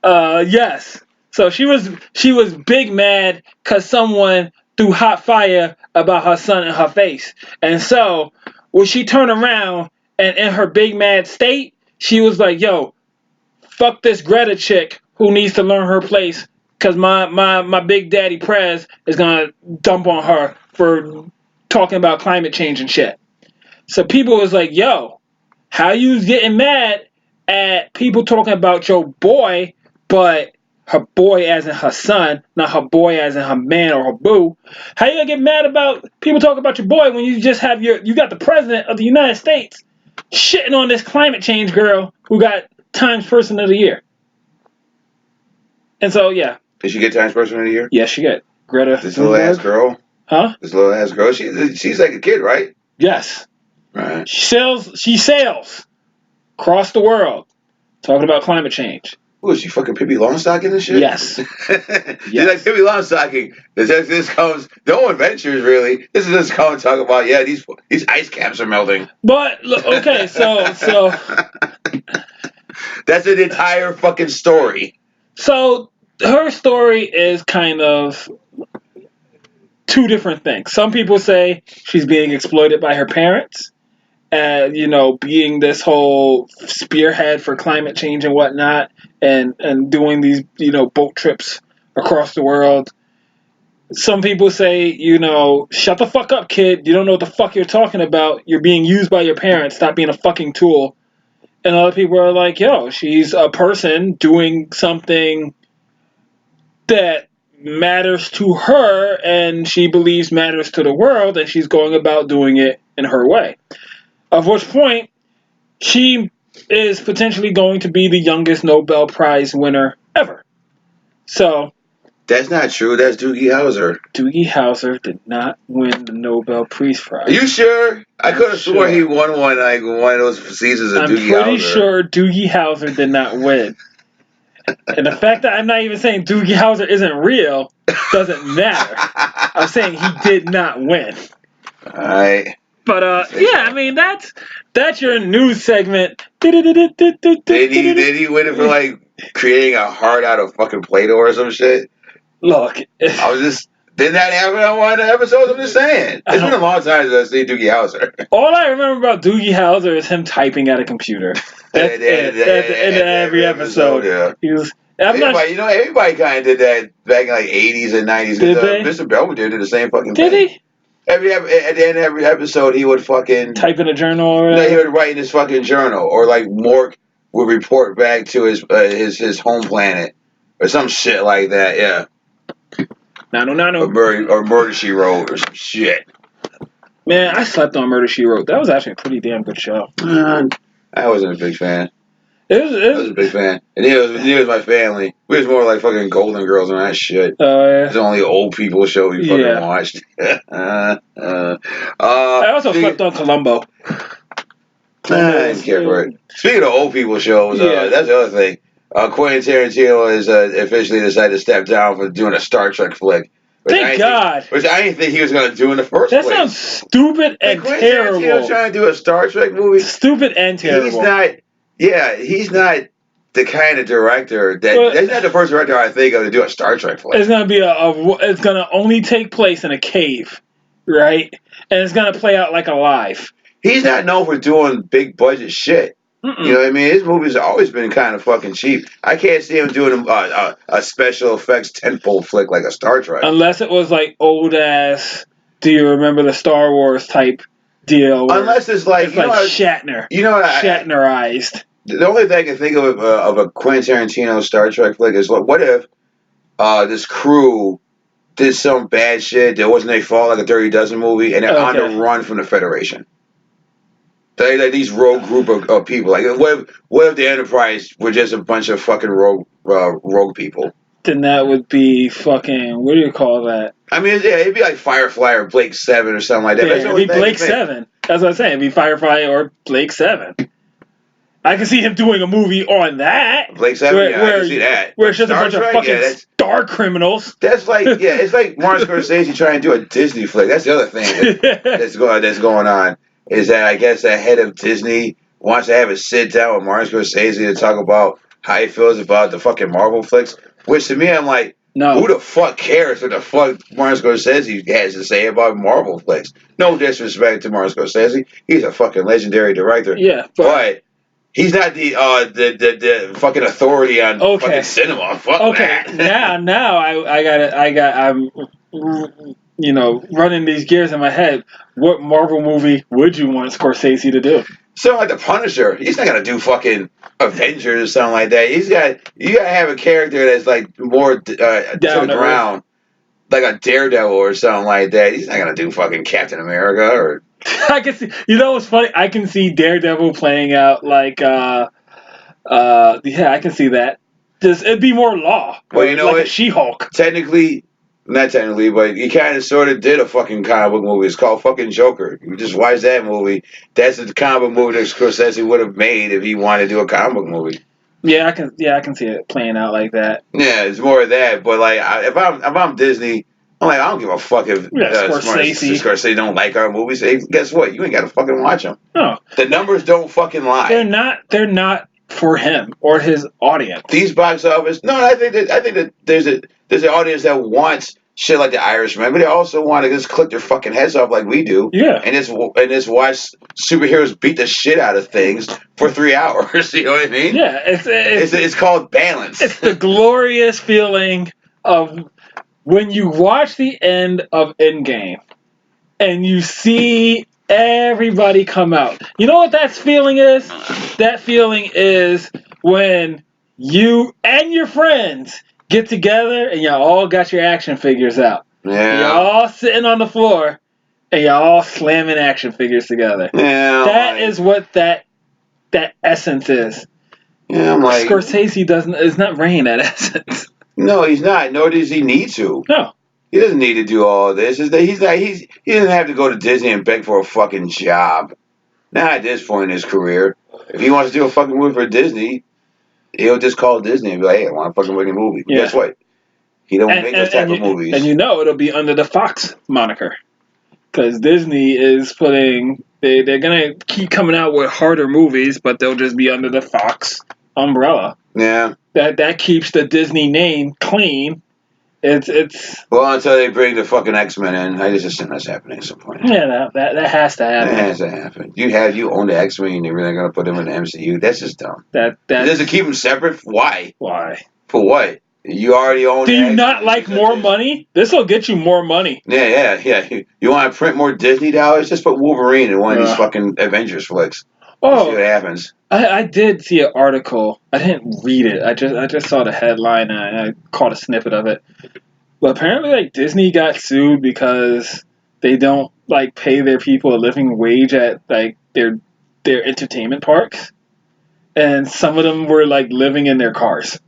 Yes. So she was big mad because someone threw hot fire about her son in her face. And so when she turned around and in her big mad state, she was like, yo, fuck this Greta chick who needs to learn her place. Because my big daddy Prez is going to dump on her for talking about climate change and shit. So people was like, yo, how you getting mad at people talking about your boy, but her boy as in her son, not her boy as in her man or her boo? How you going to get mad about people talking about your boy when you just have you got the president of the United States shitting on this climate change girl who got Times Person of the Year? And so, yeah.
Did she get Times Person of the Year?
Yes, she got. Greta.
This little ass girl?
Huh?
This little ass girl. She's like a kid, right?
Yes.
Right.
She sails across the world talking about climate change.
Who is she, fucking Pippi Longstocking and shit?
Yes.
She's like Pippi Longstocking. This comes, no adventures really. This is just come and talk about, yeah, these ice caps are melting.
But okay, so
that's an entire fucking story.
So her story is kind of two different things. Some people say she's being exploited by her parents, being this whole spearhead for climate change and whatnot, and doing these boat trips across the world. Some people say, shut the fuck up, kid. You don't know what the fuck you're talking about. You're being used by your parents. Stop being a fucking tool. And other people are like, yo, she's a person doing something that matters to her and she believes matters to the world, and she's going about doing it in her way. Of which point, she is potentially going to be the youngest Nobel Prize winner ever. So...
That's not true. That's Doogie Howser.
Doogie Howser did not win the Nobel Peace Prize.
Are you sure? I could have sworn he won one of those seasons of Doogie Howser. I'm
pretty sure Doogie Howser did not win. And the fact that I'm not even saying Doogie Howser isn't real doesn't matter. I'm saying he did not win.
Alright.
But I mean that's your news segment.
Did he win it for like creating a heart out of fucking Play-Doh or some shit?
Look,
didn't that happen on one of the episodes? I'm just saying. It's been a long time since I've seen Doogie Howser.
All I remember about Doogie Howser is him typing at a computer. That's it. At the end of every episode.
Yeah. Everybody kind of did that back in like 80s and 90s.
Did they?
Mr. Belvedere did the same fucking thing.
Did he?
At the end of every episode, he would fucking...
type in a journal or whatever?
No, he would write in his fucking journal. Or like Mork would report back to his home planet. Or some shit like that, yeah.
No.
Or Murder, She Wrote or some shit.
Man, I slept on Murder, She Wrote. That was actually a pretty damn good show.
I wasn't a big fan.
I
was a big fan. And it was my family. We was more like fucking Golden Girls and that shit.
Oh, yeah.
It's only old people show we fucking watched. I
also slept on Columbo.
I didn't care for it. Speaking of old people shows, that's the other thing. Quentin Tarantino has officially decided to step down for doing a Star Trek flick.
Thank God.
Which I didn't think he was going to do in the first place.
That sounds stupid and terrible.
Quentin Tarantino trying to do a Star Trek movie?
Stupid and terrible.
He's not the kind of director that's not the first director I think of to do a Star Trek flick.
It's going to be it's going to only take place in a cave, right? And it's going to play out like Alive.
He's not known for doing big budget shit. Mm-mm. You know what I mean? His movies have always been kind of fucking cheap. I can't see him doing a special effects tentpole flick like a Star Trek.
Unless it was like old ass, do you remember the Star Wars type deal?
Unless it's like
Shatner. Shatnerized.
The only thing I can think of a Quentin Tarantino Star Trek flick is what if this crew did some bad shit that wasn't their fault, like a Dirty Dozen movie, and they're on the run from the Federation. Like these rogue group of people. Like what if the Enterprise were just a bunch of fucking rogue people?
Then that would be fucking, what do you call that?
I mean, it'd be like Firefly or Blake 7 or something like that.
Yeah, it'd be Blake 7. That's what I'm saying. It'd be Firefly or Blake 7. I can see him doing a movie on that.
Blake 7, I can see that.
Where it's just a bunch of fucking star criminals.
That's like, it's like Martin Scorsese trying to do a Disney flick. That's the other thing that's going on. Is that I guess the head of Disney wants to have a sit down with Martin Scorsese to talk about how he feels about the fucking Marvel flicks. Which to me, I'm like, no. Who the fuck cares what the fuck Martin Scorsese has to say about Marvel flicks? No disrespect to Martin Scorsese, he's a fucking legendary director.
Yeah,
but he's not the fucking authority on fucking cinema. Fuck that.
now I'm running these gears in my head. What Marvel movie would you want Scorsese to do?
Something like The Punisher. He's not gonna do fucking Avengers or something like that. You gotta have a character that's like more to the ground, like a Daredevil or something like that. He's not gonna do fucking Captain America or.
I can see. You know what's funny? I can see Daredevil playing out like. I can see that. It'd be more law.
Well, you know
like a She-Hulk.
Technically, Not technically, but he kind of sort of did a fucking comic book movie. It's called fucking Joker. You just watch that movie. That's the comic book movie that Scorsese would have made if he wanted to do a comic book movie.
Yeah, I can see it playing out like that.
Yeah, it's more of that. But like, if I'm Disney, I'm like, I don't give a fuck if Scorsese don't like our movies. Hey, guess what? You ain't got to fucking watch them.
No,
the numbers don't fucking lie.
They're not for him or his audience.
These box office. No, I think that there's an audience that wants shit like The Irishman, but they also want to just click their fucking heads off like we do.
Yeah.
And just watch superheroes beat the shit out of things for 3 hours. You know what I mean?
Yeah.
It's called balance.
It's the glorious feeling of when you watch the end of Endgame and you see everybody come out. You know what that feeling is? That feeling is when you and your friends get together and y'all all got your action figures out.
Yeah.
Y'all all sitting on the floor and y'all all slamming action figures together.
Yeah.
That is what that essence is.
Yeah, I'm like,
Scorsese is not bringing that essence.
No, he's not. Nor does he need to.
No.
He doesn't need to do all this. He doesn't have to go to Disney and beg for a fucking job. Not at this point in his career. If he wants to do a fucking movie for Disney, he'll just call Disney and be like, hey, I want a fucking fucking movie. But guess what? He don't make those type of movies.
And you know it'll be under the Fox moniker. Because Disney is putting... They're going to keep coming out with harder movies, but they'll just be under the Fox umbrella.
Yeah.
That keeps the Disney name clean. It's
well, until they bring the fucking X-Men in. I just assume that's happening at some point.
Yeah, that has to happen.
That has to happen. You own the X-Men and you're really going to put them in the MCU? That's just dumb. Does it keep them separate? Why? For what? You already own.
Do you not like more money? This will get you more money.
Yeah. You want to print more Disney dollars? Just put Wolverine in one of these fucking Avengers flicks. See what happens.
I did see an article. I didn't read it. I just saw the headline and I caught a snippet of it. But apparently, like, Disney got sued because they don't like pay their people a living wage at like their entertainment parks, and some of them were like living in their cars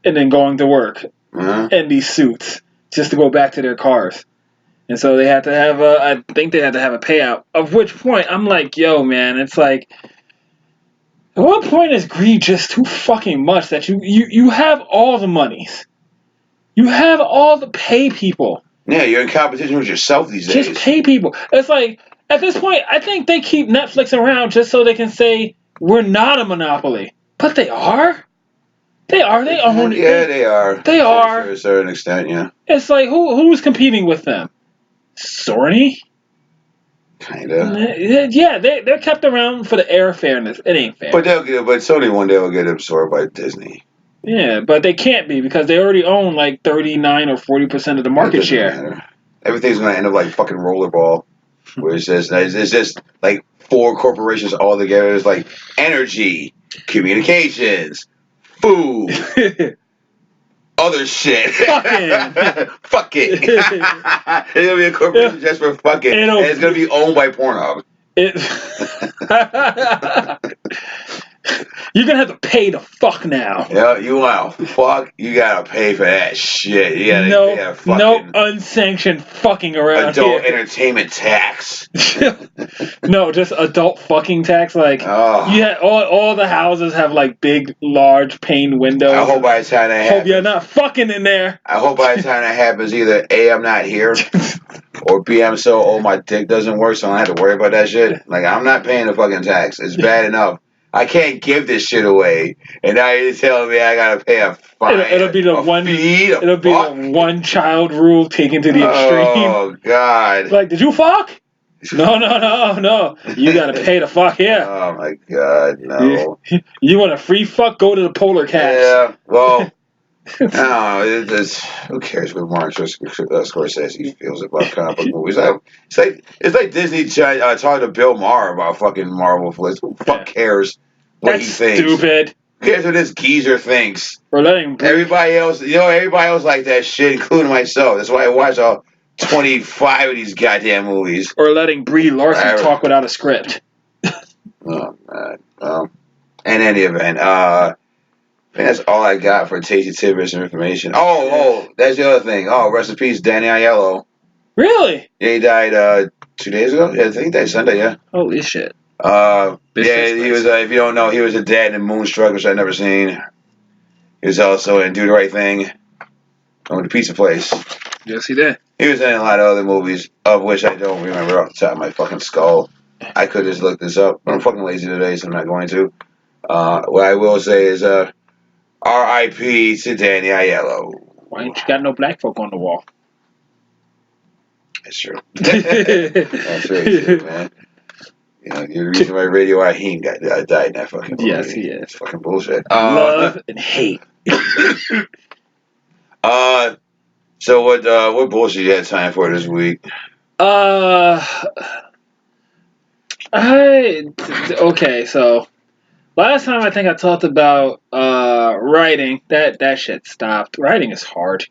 and then going to work in these suits just to go back to their cars. And so they had to have I think they had to have a payout. Of which point, I'm like, yo, man, it's like, at what point is greed just too fucking much that you have all the monies? You have all the pay people.
Yeah, you're in competition with yourself these days.
Just pay people. It's like, at this point, I think they keep Netflix around just so they can say, we're not a monopoly. But they are. They own it.
Yeah, they are.
They are.
To a certain extent, yeah.
It's like, who's competing with them? Sony?
Kinda.
Yeah, they're kept around for the airfareness. It ain't fair.
But Sony one day will get absorbed by Disney.
Yeah, but they can't be because they already own like 39 or 40% of the market share.
Matter. Everything's gonna end up like fucking rollerball, where it's just like 4 corporations all together. It's like energy, communications, food, other shit. Fucking. It's gonna be a corporation just for fucking, and it's gonna be owned by Pornhub.
You're gonna have to pay the fuck now.
Yeah, you want to fuck? You gotta pay for that shit. You gotta pay a fucking
no unsanctioned fucking around
adult
here.
entertainment tax.
No, just adult fucking tax. Like, yeah, all the houses have like big, large pane windows.
I hope by the time that happens,
hope you're not fucking in there.
I hope by the time that happens, either A, I'm not here, or B, I'm so old my dick doesn't work, so I don't have to worry about that shit. Like, I'm not paying the fucking tax. It's bad enough. I can't give this shit away, and now you're telling me I gotta pay a fine.
It'll be the one child rule taken to the extreme.
Oh God!
Like, did you fuck? No. You gotta pay the fuck here.
Oh my God, no.
You want a free fuck? Go to the Polar Cats.
Yeah. Well, no. Who cares what Martin Scorsese feels about comic book movies? It's like Disney talking to Bill Maher about fucking Marvel flicks. Who the fuck cares what he thinks?
Stupid.
Who cares what this geezer thinks?
We're letting
everybody else like that shit, including myself. That's why I watch all 25 of these goddamn movies.
Or letting Brie Larson talk without a script.
Oh God. Well, in any event, think that's all I got for tasty tidbits and information. Oh, that's the other thing. Oh, rest in peace, Danny Aiello.
Really?
Yeah, he died 2 days ago. Yeah, I think he died Sunday. Yeah.
Holy shit.
Yeah, he was. If you don't know, he was a dad in Moonstruck, which I've never seen. He was also in Do the Right Thing, on the Pizza Place.
Yes, he did.
He was in a lot of other movies, of which I don't remember off the top of my fucking skull. I could just look this up, but I'm fucking lazy today, so I'm not going to. What I will say is, R.I.P. to Danny Aiello.
Why ain't you got no black folk on the wall?
That's true. That's very true, man. You know, you're the reason why Radio Raheem died in that fucking movie.
Yes, he is.
It's fucking bullshit.
Love and hate.
So what bullshit you had time for this week?
Okay, so last time I think I talked about writing. That shit stopped. Writing is hard.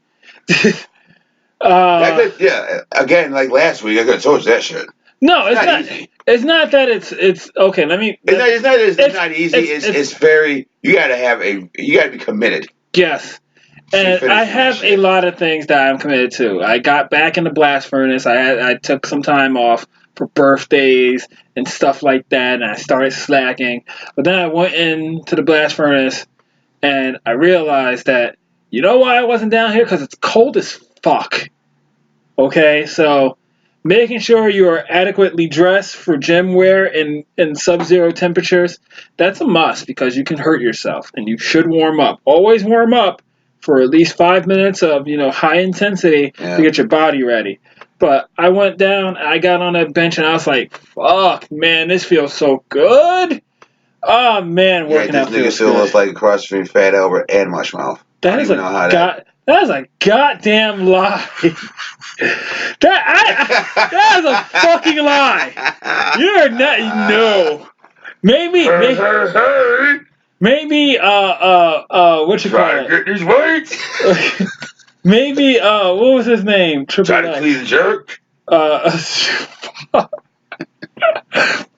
Yeah, again, like last week, I could have told you that shit.
No, it's not easy. It's not that it's okay. Let me.
It's not easy. It's very. You gotta be committed.
Yes. And I have a lot of things that I'm committed to. I got back in the blast furnace. I took some time off for birthdays and stuff like that, and I started slacking. But then I went into the blast furnace, and I realized that, you know why I wasn't down here? Because it's cold as fuck. Okay, so making sure you are adequately dressed for gym wear in sub-zero temperatures, that's a must because you can hurt yourself, and you should warm up. Always warm up for at least 5 minutes of high intensity to get your body ready. But I went down, I got on that bench, and I was like, fuck, man, this feels so good. Oh, man, working out feels good.
This nigga still looks like a cross between Fat Albert and Mushmouth.
That is a goddamn lie. That is a fucking lie. You're not. No. Maybe. What you call it?
Get these weights.
Maybe. What was his name? Triple
Try to clean jerk.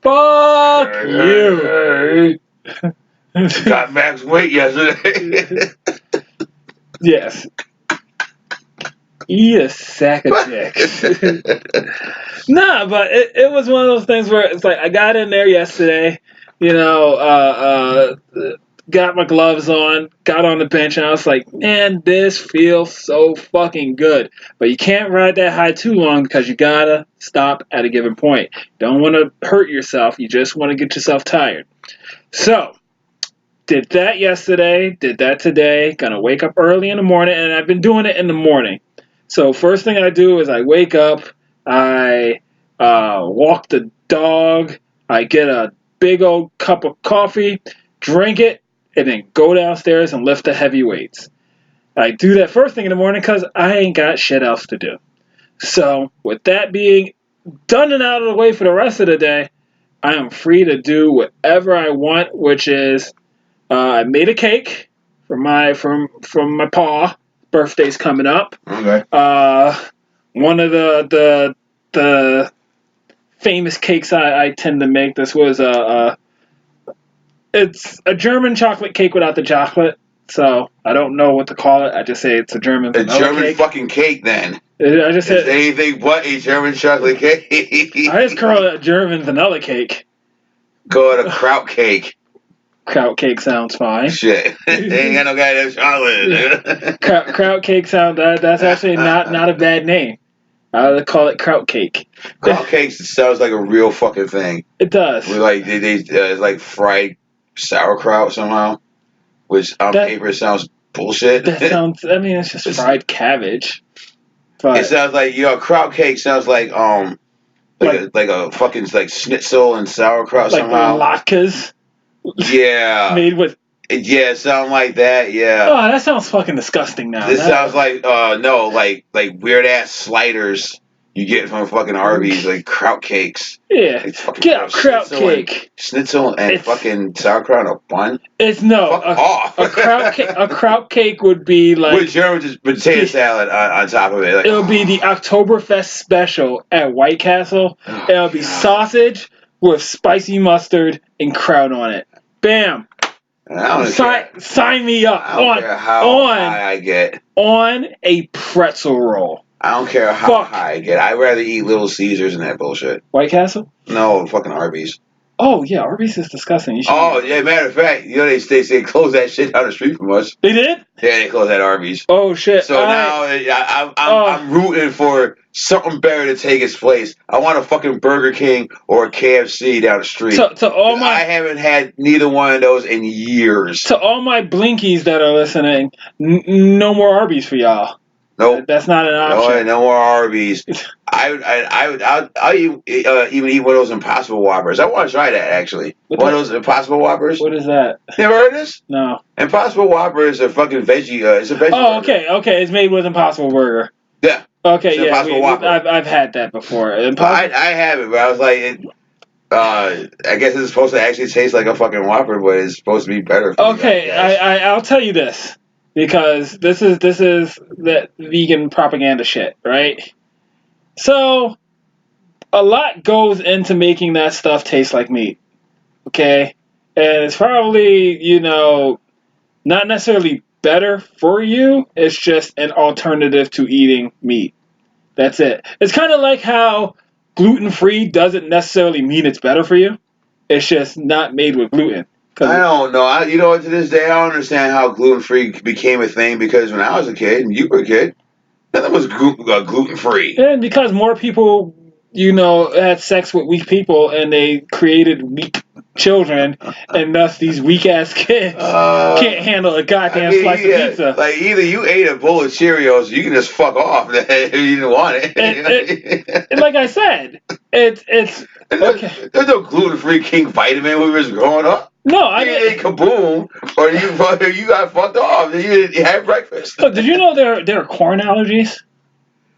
Fuck you.
Got max weight yesterday.
Yes. Eat a sack of dicks. Nah, but it was one of those things where it's like I got in there yesterday, got my gloves on, got on the bench, and I was like, man, this feels so fucking good. But you can't ride that high too long because you gotta stop at a given point. Don't want to hurt yourself. You just want to get yourself tired. So, did that yesterday, did that today, gonna wake up early in the morning, and I've been doing it in the morning. So first thing I do is I wake up, I walk the dog, I get a big old cup of coffee, drink it, and then go downstairs and lift the heavy weights. I do that first thing in the morning because I ain't got shit else to do. So with that being done and out of the way for the rest of the day, I am free to do whatever I want, which is I made a cake from my pa. Birthday's coming up.
Okay.
One of the famous cakes I tend to make. This was it's a German chocolate cake without the chocolate. So I don't know what to call it. I just say it's a German vanilla
German
cake.
Fucking cake then.
I just said
anything but a German chocolate cake.
I just call it a German vanilla cake.
Call it a kraut cake.
Kraut cake sounds fine.
Shit. They ain't got no goddamn chocolate.
Kraut cake sound that's actually not a bad name. I would call it kraut cake.
Kraut cake sounds like a real fucking thing.
It does.
With like it's like fried sauerkraut somehow, which on paper sounds bullshit.
That sounds. I mean, it's just fried cabbage. But
it sounds like kraut cake sounds like like a fucking like schnitzel and sauerkraut
like
somehow.
Like latkes.
Yeah.
Made with.
Yeah, something like that. Yeah.
Oh, that sounds fucking disgusting now.
This sounds like like weird ass sliders you get from fucking Arby's, like kraut cakes.
Yeah. Get out kraut cake.
Schnitzel and fucking sauerkraut in a bun.
It's no.
Fuck off.
A kraut cake would be like
with German just potato salad on top of it. Like,
it'll be the Oktoberfest special at White Castle. It'll be sausage with spicy mustard and kraut on it. Bam.
I don't care.
Sign me up.
I don't care how high I get.
On a pretzel roll.
I don't care how high I get. I'd rather eat Little Caesars than that bullshit.
White Castle?
No, fucking Arby's.
Oh, yeah, Arby's is disgusting.
Yeah, matter of fact, they closed that shit down the street from us.
They did?
Yeah, they closed that Arby's.
Oh, shit.
So now I'm rooting for something better to take its place. I want a fucking Burger King or a KFC down the street. I haven't had neither one of those in years.
To all my Blinkies that are listening, no more Arby's for y'all.
Nope.
That's not an option.
No more Arby's. I'll even eat one of those Impossible Whoppers. I want to try that, actually. One of those Impossible Whoppers.
What is that?
Never heard of this?
No.
Impossible Whopper is a fucking veggie. It's a veggie.
Oh, burger. Okay. It's made with Impossible Burger.
Yeah.
Okay, yeah. I've had that before.
I haven't, but I was like, I guess it's supposed to actually taste like a fucking Whopper, but it's supposed to be better.
Okay, I'll tell you this. Because this is that vegan propaganda shit, right? So, a lot goes into making that stuff taste like meat, okay? And it's probably, not necessarily better for you. It's just an alternative to eating meat. That's it. It's kind of like how gluten-free doesn't necessarily mean it's better for you. It's just not made with gluten.
I don't know. To this day, I don't understand how gluten-free became a thing, because when I was a kid and you were a kid, nothing was gluten-free.
And because more people, had sex with weak people and they created weak children, and thus these weak-ass kids can't handle a goddamn slice of pizza.
Like, either you ate a bowl of Cheerios, you can just fuck off if you didn't want it.
And like I said, it's okay.
There's no gluten-free King Vitamin when we was growing up.
No, I
didn't eat Kaboom, or you got fucked off. You didn't have breakfast.
Look, did you know there are corn allergies?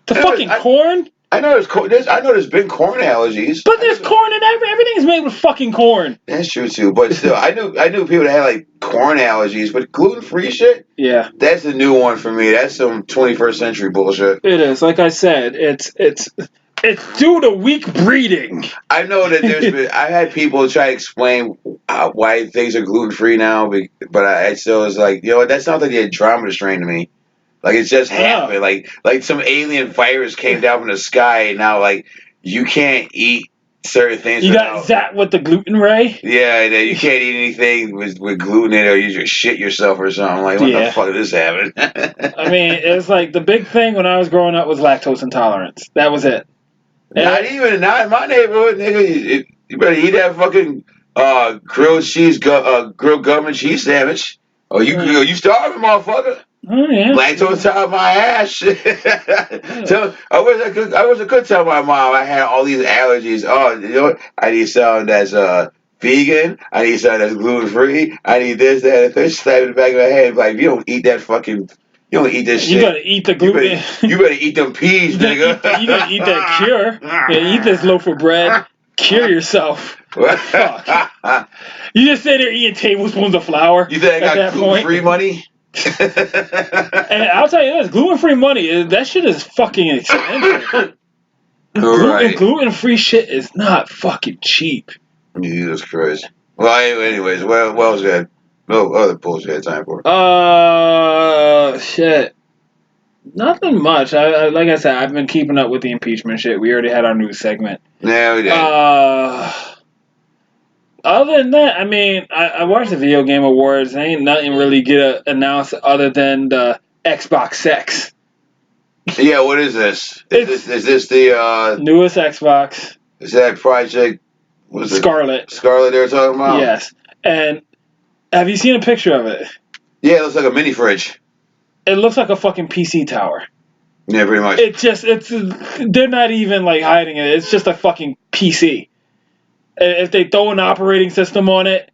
Corn?
I know there's been corn allergies.
But there's corn in everything's made with fucking corn.
That's true too. But still, I knew people that had like corn allergies, but gluten-free shit.
Yeah,
that's a new one for me. That's some 21st century bullshit.
It is. Like I said, it's due to weak breeding.
I know that I had people try to explain why things are gluten-free now, but I still was like, that sounds like a drama strain to me. Like, it's just happened. Like some alien virus came down from the sky, and now, like, you can't eat certain things.
You got zapped with the gluten ray?
Yeah, you can't eat anything with gluten in it, or you just shit yourself or something. Like, what the fuck did this happen?
I mean, it's like the big thing when I was growing up was lactose intolerance. That was it.
Not in my neighborhood, nigga. You better eat that fucking grilled gum and cheese sandwich. Oh, you starving, motherfucker?
Oh, yeah.
Lactose out my ass. So I wish I could tell my mom I had all these allergies. Oh, you know what? I need something that's vegan. I need something that's gluten free. I need this, that, and this. Slap in the back of my head. Like, you don't eat that fucking. You don't eat this shit.
You gotta eat the gluten.
You better eat them peas, nigga.
You gotta eat that cure. Yeah, eat this loaf of bread. Cure yourself. Fuck. You just sit there eating tablespoons of flour.
You think I got gluten-free money?
And I'll tell you this, gluten-free money, that shit is fucking expensive.
Right.
Gluten-free shit is not fucking cheap.
Jesus Christ. Well, anyways, what was good? No other bullshit I had time for.
Shit. Nothing much. Like I said, I've been keeping up with the impeachment shit. We already had our news segment.
Yeah, we did.
Other than that, I mean, I watched the Video Game Awards. There ain't nothing really get announced other than the Xbox X.
Yeah, what is this? Is this the
newest Xbox?
Is that Project? What is it?
Scarlet.
Scarlet they were talking about?
Yes. And have you seen a picture of it?
Yeah, it looks like a mini fridge.
It looks like a fucking PC tower.
Yeah, pretty much.
They're not even like hiding it. It's just a fucking PC. If they throw an operating system on it,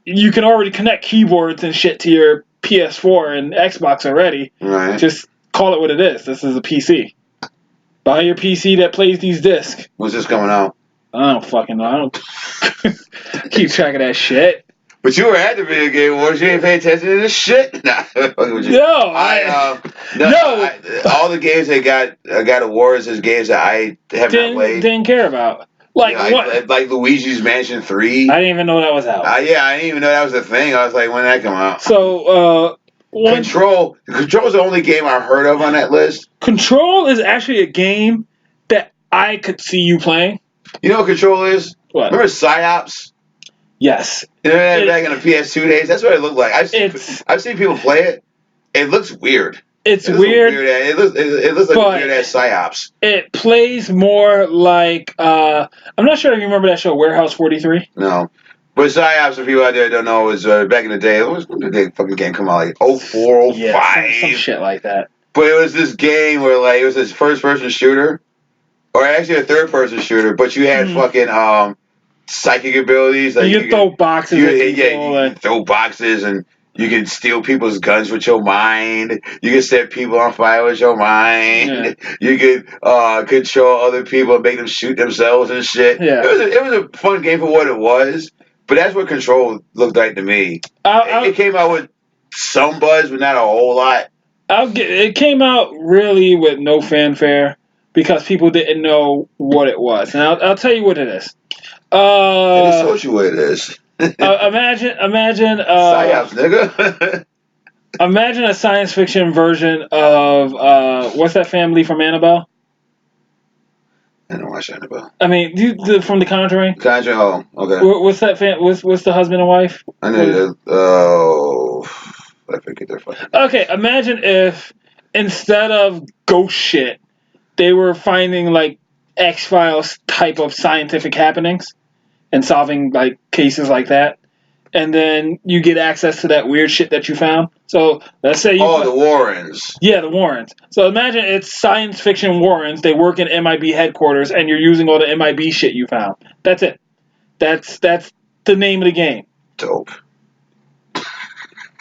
you can already connect keyboards and shit to your PS4 and Xbox already.
Right.
Just call it what it is. This is a PC. Buy your PC that plays these discs.
When's this coming out?
I don't fucking know. I don't keep track of that shit.
But you were at the Video Game Awards. You ain't paying attention to this shit? Nah.
No.
All the games that got awards is games that I have not played.
Didn't care about. Like what?
Like Luigi's Mansion 3.
I didn't even know that was out.
Yeah, I didn't even know that was a thing. I was like, when did that come out?
So,
Control is the only game I heard of on that list.
Control is actually a game that I could see you playing.
You know what Control is?
What?
Remember Psyops?
Yes.
You know that back in the PS2 days? That's what it looked like. I've seen people play it. It looks weird.
It's weird.
It looks like a weird ass Psyops.
It plays more like I'm not sure if you remember that show Warehouse 43.
No. But Psyops, for people out there that don't know, was back in the day. When did the fucking game come out? Like 04, 05?
Yeah, some shit like that.
But it was this game where like it was this first person shooter. Or actually a third person shooter, but you had fucking psychic abilities. Like
you could throw boxes at people.
Yeah, you can throw boxes and you can steal people's guns with your mind. You can set people on fire with your mind.
Yeah.
You can control other people and make them shoot themselves and shit.
Yeah.
It was a fun game for what it was, but that's what Control looked like to me. It came out with some buzz, but not a whole lot.
It came out really with no fanfare because people didn't know what it was, and I'll tell you what it is.
I just told you what it is.
Imagine
Psyops, nigga.
Imagine a science fiction version of what's that family from Annabelle?
I don't watch Annabelle.
I mean, from The Conjuring.
Conjuring. Oh, okay.
What's that? What's the husband and wife?
I know. I forget their fucking.
Okay, imagine if instead of ghost shit, they were finding like X-Files type of scientific happenings and solving like cases like that. And then you get access to that weird shit that you found. So let's say
the Warrens.
Yeah, the Warrens. So imagine it's science fiction Warrens. They work in MIB headquarters, and you're using all the MIB shit you found. That's it. That's the name of the game.
Dope.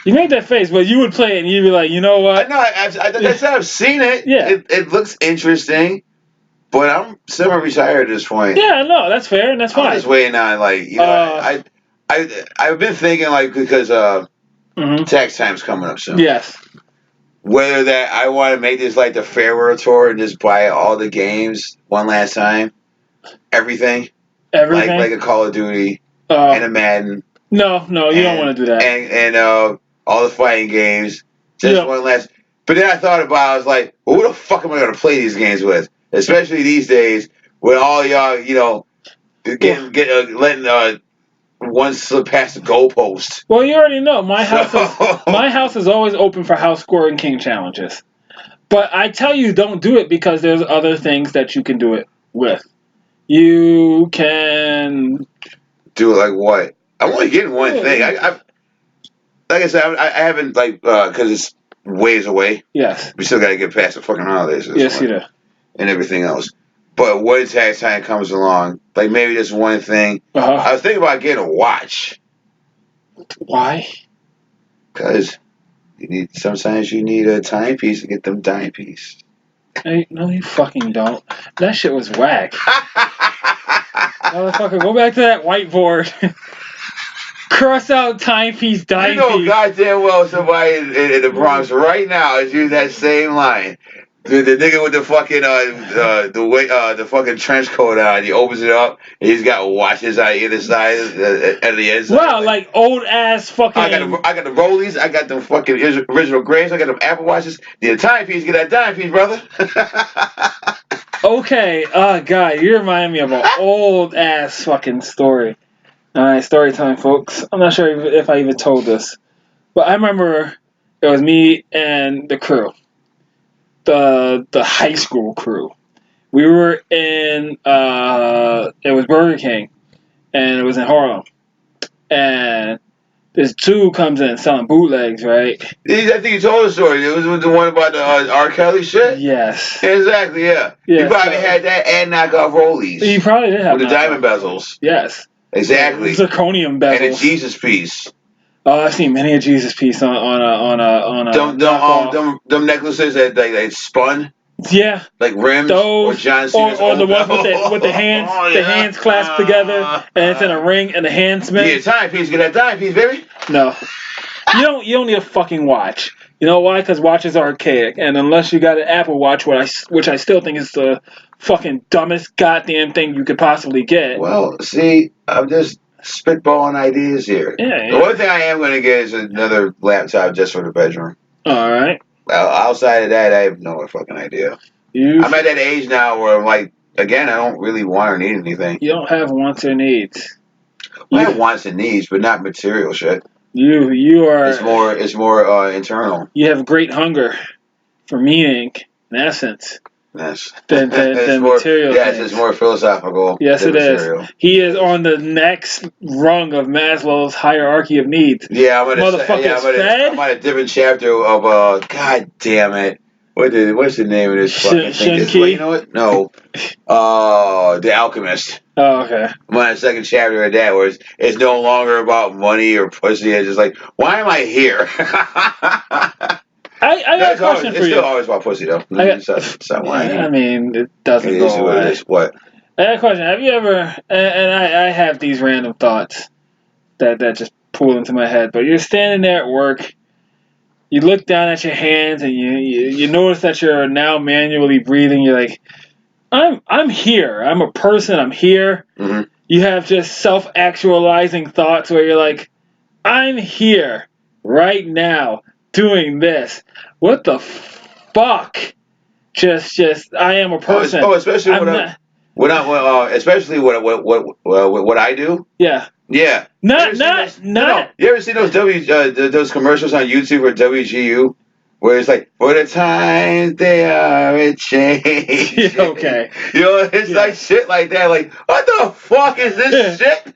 You made that face, but you would play it, and you'd be like, you know what?
No, I've seen it.
Yeah.
It looks interesting, but I'm semi-retired at this point.
Yeah, no, that's fair, and that's fine.
I'm just waiting on I've been thinking because tax time's coming up soon.
Yes.
Whether that I want to make this like the farewell tour and just buy all the games one last time, everything. Like a Call of Duty and a Madden.
No, you don't want to do that.
And all the fighting games, just one last. But then I thought about it, I was like, well, who the fuck am I going to play these games with? Especially these days, with all y'all, letting one slip past the goalpost.
Well, you already know my house is always open for house score and king challenges. But I tell you, don't do it because there's other things that you can do it with. You can
do it like what? I'm only getting one thing. Like I said, I haven't because it's ways away.
Yes.
We still got to get past the fucking holidays.
Yes, you do.
And everything else. But when tax time comes along, like maybe this one thing, I was thinking about getting a watch.
Why?
Because sometimes you need a timepiece to get them timepiece.
Hey, no, you fucking don't. That shit was whack. Motherfucker, go back to that whiteboard. Cross out timepiece, timepiece.
You know goddamn well somebody in the Bronx right now is using that same line. The nigga with the fucking the fucking trench coat on, he opens it up and he's got watches on either side and the inside.
Wow, like old ass fucking.
I got the Rollies, I got the fucking original Grays, I got them Apple watches. Need a timepiece, get that timepiece, brother.
Okay, God, you remind me of an old ass fucking story. Alright, story time, folks. I'm not sure if I even told this, but I remember it was me and the crew. The high school crew. We were in it was Burger King, and it was in Harlem, and this dude comes in selling bootlegs, right?
I think you told the story. It was the one about the R. Kelly shit.
Yes.
Exactly. Yeah. You probably had that and knockoff Rollies.
You probably did have
with the diamond bezels.
Yes.
Exactly.
Zirconium bezels.
And a Jesus piece.
Oh, I've seen many a Jesus piece on a
them necklaces that spun.
Yeah.
Like rims.
Those,
or John Cena's
or the ones with the hands clasped together and it's in a ring and the hands spin.
Yeah, timepiece. Get that timepiece, baby.
No. You don't need a fucking watch. You know why? Because watches are archaic, and unless you got an Apple Watch, which I still think is the fucking dumbest goddamn thing you could possibly get.
Well, see, I'm just spitballing ideas here.
Yeah.
The one thing I am going to get is another laptop just for the bedroom.
All right.
Outside of that, I have no fucking idea. I'm at that age now where I'm like, again, I don't really want or need anything.
You don't have wants or needs.
I have wants and needs, but not material shit.
You are.
It's more internal.
You have great hunger for meaning, in essence.
Yes.
Than material.
Yes,
things.
it's more philosophical.
Yes,
than
it material. Is. He is on the next rung of Maslow's hierarchy of needs.
Yeah, I'm on a different chapter of God damn it. What's the name of this fucking thing? You know what? No. The Alchemist.
Oh, okay.
I'm on a second chapter of that where it's no longer about money or pussy. It's just like, why am I here?
I got a question for you.
It's still always about pussy, though.
I mean, it doesn't go away.
What?
I got a question. Have you ever, and I have these random thoughts that just pool into my head, but you're standing there at work, you look down at your hands, and you notice that you're now manually breathing. You're like, I'm here. I'm a person. I'm here.
Mm-hmm.
You have just self-actualizing thoughts where you're like, I'm here right now doing this. What the fuck? Just I am a person.
Especially especially what I do.
Yeah.
Yeah.
Not.
You ever seen those commercials on YouTube or WGU? Where it's like, for the time they are a change.
Yeah, okay.
It's like shit like that. Like, what the fuck is this shit?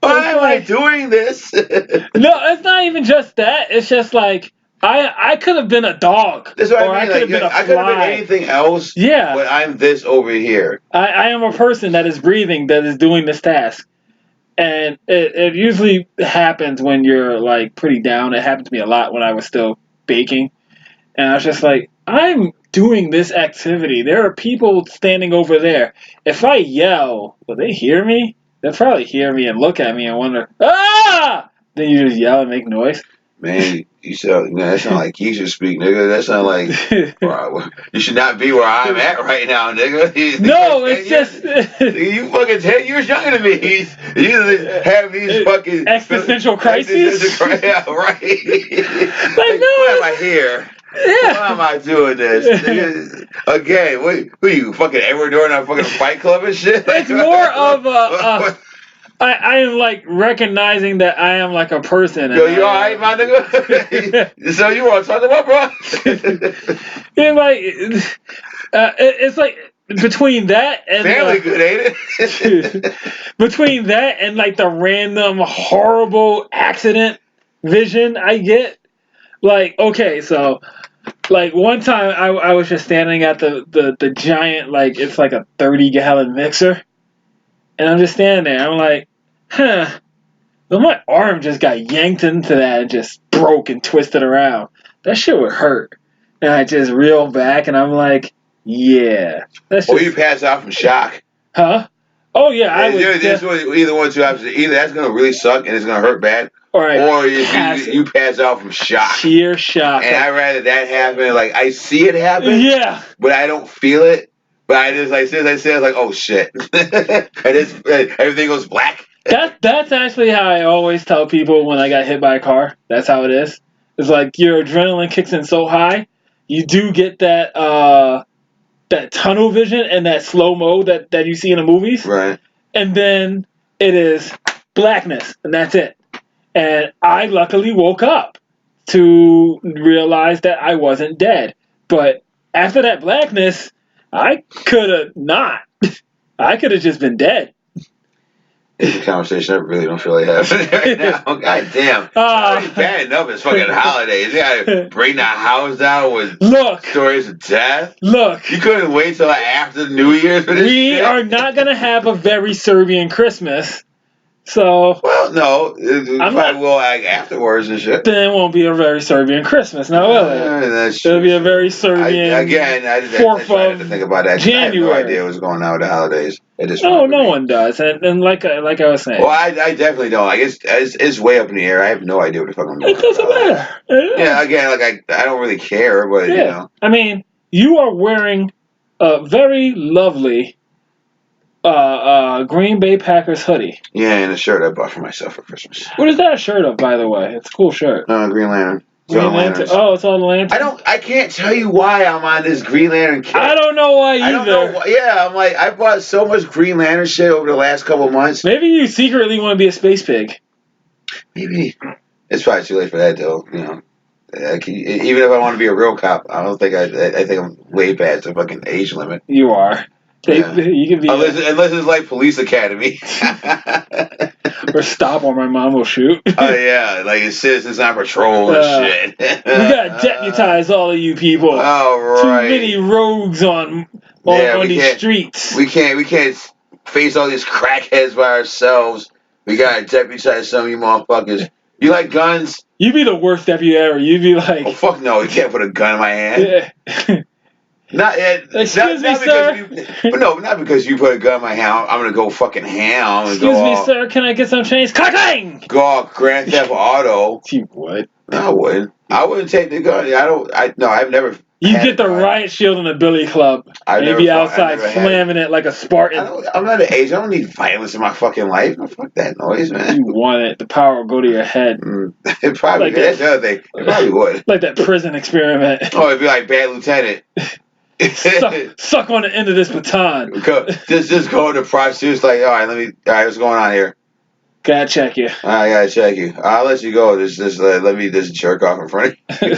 Why am I doing this?
No, it's not even just that. It's just like, I could have been a dog.
That's what I mean. I could have been anything else.
Yeah.
But I'm this over here.
I am a person that is breathing, that is doing this task. And it usually happens when you're like pretty down. It happened to me a lot when I was still baking. And I was just like, I'm doing this activity. There are people standing over there. If I yell, will they hear me? They'll probably hear me and look at me and wonder, ah! Then you just yell and make noise.
Man, that sound like you should speak, nigga. That sound like you should not be where I'm at right now, nigga.
No, it's just
you fucking 10 years younger than me. You have these fucking
existential crises.
Yeah, right.
Like, no,
why am I here? Yeah. Why am I doing this? Again, what are you fucking ever doing a fucking Fight Club and shit?
It's more of I am like recognizing that I am like a person.
Yo, you alright, my nigga? So you want to talk about, bro?
It's like between that and
family good, ain't it?
Between that and like the random horrible accident vision I get. Like, okay, so like one time I was just standing at the giant, like it's like a 30-gallon mixer, and I'm just standing there. I'm like, well, my arm just got yanked into that and just broke and twisted around. That shit would hurt. And I just reel back and I'm like, yeah.
Or you pass out from shock.
Huh? Oh, yeah. I would.
Either one, two options. Either that's going to really suck and it's going to hurt bad. Or you pass out from shock.
Sheer shock.
And I'd rather that happen. Like, I see it happen.
Yeah.
But I don't feel it. But I just, like, as soon as I say it, like, oh, shit. And everything goes black.
That's actually how I always tell people when I got hit by a car. That's how it is. It's like your adrenaline kicks in so high, you do get that that tunnel vision and that slow-mo that you see in the movies.
Right.
And then it is blackness, and that's it. And I luckily woke up to realize that I wasn't dead. But after that blackness, I could have not. I could have just been dead.
It's a conversation I really don't feel like having right now. God damn. It's already bad enough. It's fucking holidays. You gotta bring the house down with stories of death.
Look.
You couldn't wait till after New Year's for this shit?
We are not gonna have a very Serbian Christmas. So.
Well, no, it probably will afterwards and shit.
Then it won't be a very Serbian Christmas, now will it? It'll be a very Serbian.
I tried to think about that.
January.
I have no idea what's going on with the holidays.
No one does, and like I was saying.
Well, I definitely don't. I guess it's way up in the air. I have no idea what the fuck I'm doing.
It doesn't matter.
Yeah, again, like I don't really care, but you know.
I mean, you are wearing a very lovely Green Bay Packers hoodie.
Yeah, and a shirt I bought for myself for Christmas.
What is that shirt of, by the way? It's a cool shirt.
Green Lantern.
Green Lantern. Oh, it's on the lantern.
I can't tell you why I'm on this Green Lantern kick.
I don't know why either.
I don't know why. Yeah, I'm like, I bought so much Green Lantern shit over the last couple of months.
Maybe you secretly want to be a space pig.
Maybe. It's probably too late for that, though. You know, even if I want to be a real cop, I don't think I think I'm way past the fucking age limit.
You are.
Yeah.
You can be
unless it's like Police Academy.
Or stop or my mom will shoot.
Oh yeah, like it's citizens on patrol and shit.
We gotta deputize all of you people.
Oh right.
Too many rogues on these streets.
We can't face all these crackheads by ourselves. We gotta deputize some of you motherfuckers. You like guns?
You'd be the worst deputy ever. You'd be like,
oh fuck no, you can't put a gun in my hand.
Yeah.
Not because you put a gun in my hand. I'm gonna go fucking ham.
Excuse me, sir. Can I get some change? Clang!
Go off Grand Theft Auto.
You would?
No, I wouldn't. I wouldn't take the gun. I've never.
You get the riot shield in the billy club. And you'd be outside slamming it like a Spartan.
I'm not an age. I don't need violence in my fucking life. Oh, fuck that noise, man.
You want it. The power will go to your head.
It probably. That's the other thing. It probably would.
Like that prison experiment.
Oh, it'd be like Bad Lieutenant.
Suck on the end of this baton.
Just go to the prostitutes like, all right, what's going on here?
Gotta check you.
I gotta check you. I'll let you go. Let me just jerk off in front of you.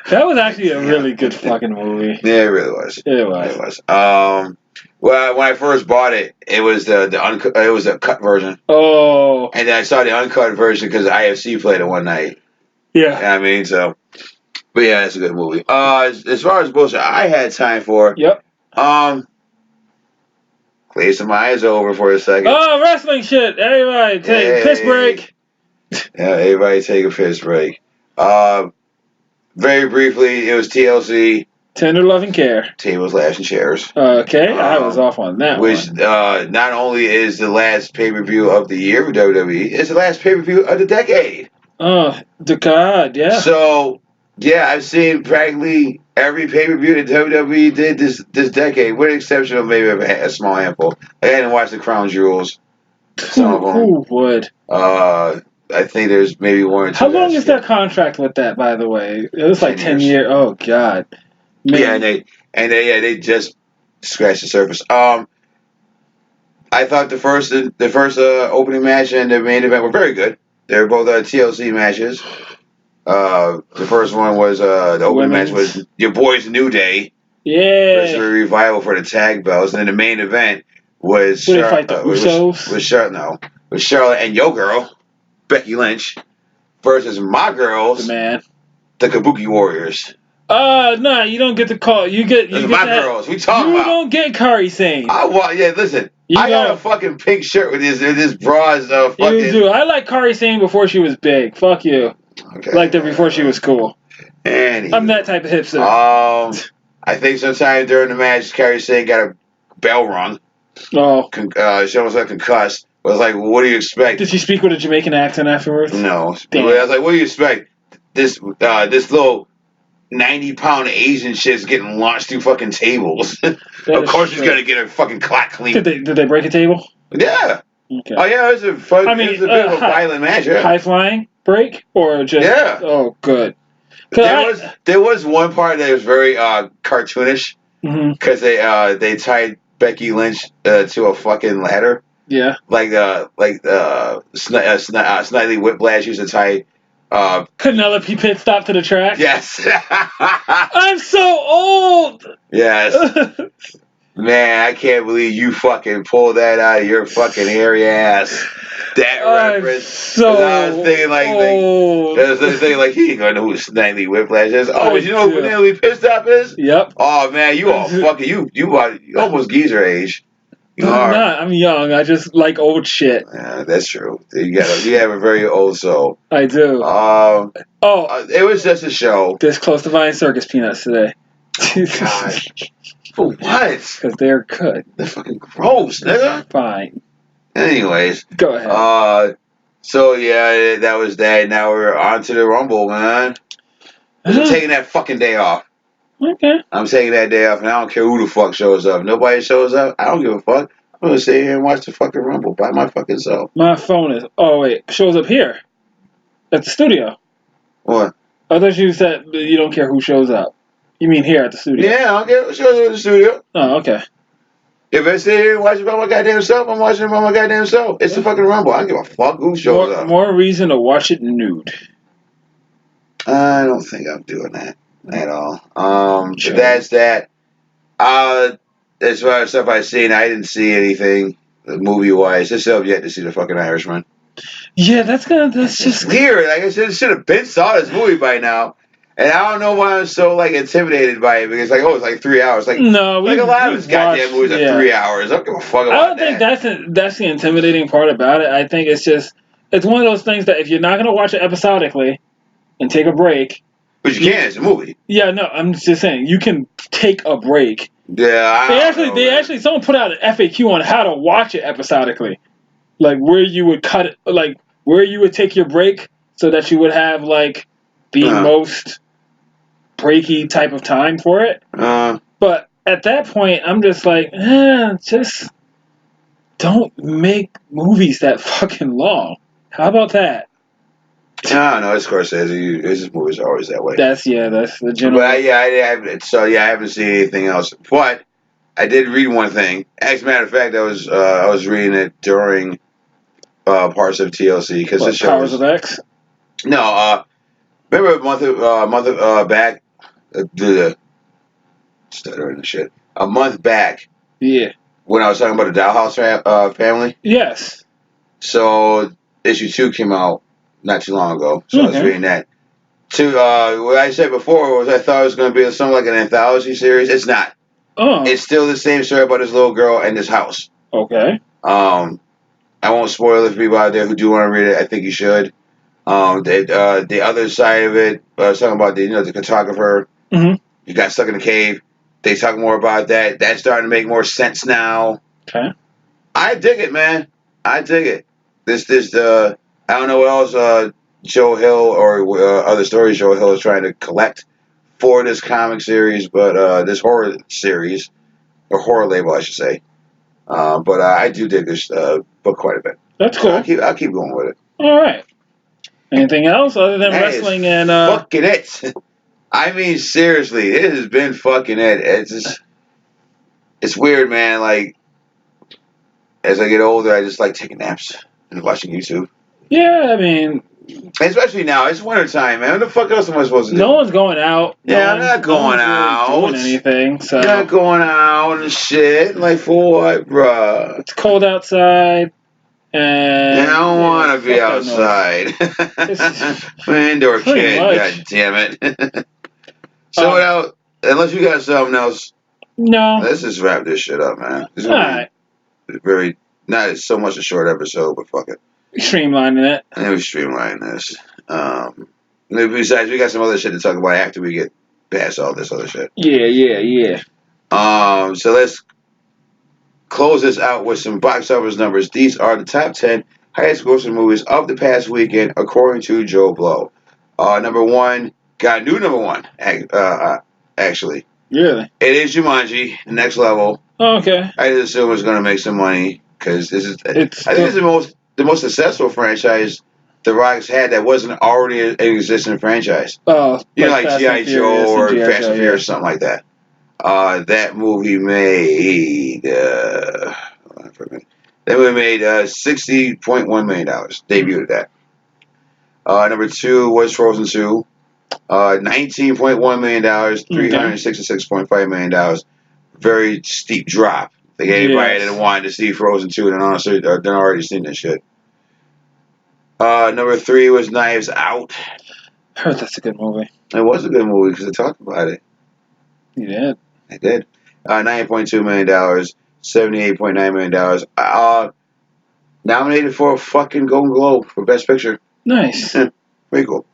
That was actually a really good fucking movie.
Yeah, it really was.
It was.
Well, when I first bought it, it was the cut version.
Oh.
And then I saw the uncut version because IFC played it one night.
Yeah.
You know what I mean? So. But yeah, it's a good movie. As far as bullshit I had time for.
Yep.
Glaze some eyes over for a second.
Oh, wrestling shit. Everybody take a piss break.
Yeah, everybody take a piss break. Very briefly, it was TLC.
Tender Love and Care.
Tables, laughs, and chairs.
Okay, I was off on that
which, not only is the last pay-per-view of the year for WWE, it's the last pay-per-view of the decade.
Oh, the God, yeah.
So... yeah, I've seen practically every pay-per-view that WWE did this decade, with the exception of maybe a small handful. I hadn't watched the Crown Jewels.
Who would?
I think there's maybe one or two.
How long is their contract with that, by the way? It was like 10 years. Oh, God.
Man. Yeah, and they just scratched the surface. I thought the first opening match and the main event were very good. They were both TLC matches. The first one was the opening match was your boys New Day.
Yeah.
Versus a revival for the tag belts, and then the main event was
fight the Usos?
With Charlotte and your girl Becky Lynch versus my girls, the Kabuki Warriors.
Nah, you don't get the call. You get
my girls. We talking about.
You don't get Kari Sane.
Listen. I got a fucking pink shirt with this bras. Fucking.
You do. I like Kari Sane before she was big. Fuck you. Okay. Liked her before she was cool. I'm that type of hipster.
I think sometime during the match, Kari Sane got a bell rung.
Oh.
She almost got concussed. I was like, what do you expect?
Did she speak with a Jamaican accent afterwards?
No.
Damn.
I was like, what do you expect? This little 90-pound Asian shit's getting launched through fucking tables. Of course she's gonna get her fucking clock clean.
Did they break a table?
Yeah.
Okay.
Oh yeah, it was a bit of a violent match. Yeah.
High flying break or just? Yeah. Oh, good.
There was one part that was very cartoonish because they tied Becky Lynch to a fucking ladder.
Yeah.
Like Snidely Whiplash used to tie.
Penelope pit stop to the track.
Yes.
I'm so old.
Yes. Man, I can't believe you fucking pulled that out of your fucking hairy ass. That reference. I was thinking like he ain't gonna know who Snidely Whiplash is. Oh, you know who Penelope pit stop is?
Yep.
Oh man, you all fucking you almost geezer age. You
I'm
are.
not. I'm young. I just like old shit.
Yeah, that's true. You have a very old soul.
I do.
It was just a show.
This close to buying circus peanuts today.
Oh, God. For what?
Because they're good.
They're fucking gross, nigga.
Fine.
Anyways.
Go ahead.
So yeah, that was that. Now we're on to the Rumble, man. I'm taking that fucking day off.
Okay.
I'm taking that day off, and I don't care who the fuck shows up. Nobody shows up. I don't give a fuck. I'm gonna sit here and watch the fucking Rumble by my fucking self.
My phone is. Oh wait, shows up here at the studio.
What?
I thought you said you don't care who shows up. You mean here at the studio?
Yeah, I don't care who shows up at the studio.
Oh, okay.
If I sit here and watch it by my goddamn self, I'm watching it by my goddamn self. It's the fucking Rumble. I don't give a fuck who shows up.
More reason to watch it nude.
I don't think I'm doing that at all. But that's that. As far as stuff I've seen, I didn't see anything movie wise. I still have yet to see the fucking Irishman.
Yeah, that's just
weird. Like I should have been saw this movie by now. And I don't know why I'm so like intimidated by it because it's like 3 hours. Like
no,
like a lot of his goddamn movies are 3 hours. I don't give a fuck about that.
I don't think that's the intimidating part about it. I think it's one of those things that if you're not gonna watch it episodically and take a break.
But you can, it's a movie.
Yeah, no, I'm just saying you can take a break.
Yeah,
they actually someone put out an FAQ on how to watch it episodically. Like where you would cut it, like where you would take your break so that you would have like the most breaky type of time for it. But at that point, I'm just like, just don't make movies that fucking long. How about that?
No, it's Scorsese. His movies are always that way.
That's the general.
But I haven't seen anything else. But I did read one thing. As a matter of fact, I was reading it during parts of TLC because the show
Powers of X.
No, remember a month back, stuttering and shit. A month back.
Yeah.
When I was talking about the Dollhouse family.
Yes.
So issue 2 came out not too long ago. So I was reading that. What I said before was I thought it was going to be something like an anthology series. It's not.
Oh.
It's still the same story about this little girl and this house.
Okay.
I won't spoil it for people out there who do want to read it. I think you should. The other side of it, I was talking about the cartographer.
Mm-hmm.
He got stuck in a cave. They talk more about that. That's starting to make more sense now.
Okay.
I dig it, man. I dig it. I don't know what else Joe Hill or other stories Joe Hill is trying to collect for this comic series, but this horror series, or horror label, I should say. But I do dig this book quite a bit.
That's cool.
So I'll keep going with it.
All right. Anything else other than wrestling and
fucking it? I mean, seriously, it has been fucking it. It's weird, man. Like as I get older, I just like taking naps and watching YouTube.
Yeah, I mean,
especially now, it's wintertime, man. What the fuck else am I supposed to do?
No one's going out.
I'm not going out.
Really doing anything. So
not going out and shit. Like for what, bruh?
It's cold outside. And
I don't want to be outside. I'm an indoor kid. God damn it. So without, unless you got something else,
no.
Let's just wrap this shit up, man. This is very not so much a short episode, but fuck it.
Streamlining it.
I think we streamline this. Besides, we got some other shit to talk about after we get past all this other shit.
Yeah.
So let's close this out with some box office numbers. These are the top 10 highest grossing movies of the past weekend, according to Joe Blow. Number one, got a new number one, actually.
Really?
It is Jumanji, Next Level.
Oh, okay.
I just assume it's going to make some money, because I think this is the most successful franchise The Rock's had that wasn't already an existing franchise.
Oh,
like G.I. Joe or Fast and Furious or something like that. That movie made $60.1 million. Debuted that. Number two was Frozen 2. $19.1 million, $366.5 million. Very steep drop. Like anybody that wanted to see Frozen 2 and honestly done already seen this shit. Number three was Knives Out.
I heard that's a good movie.
It was a good movie because I talked about it.
You did?
I did. $9.2 million. $78.9 million. Nominated for a fucking Golden Globe for Best Picture.
Nice.
Pretty cool.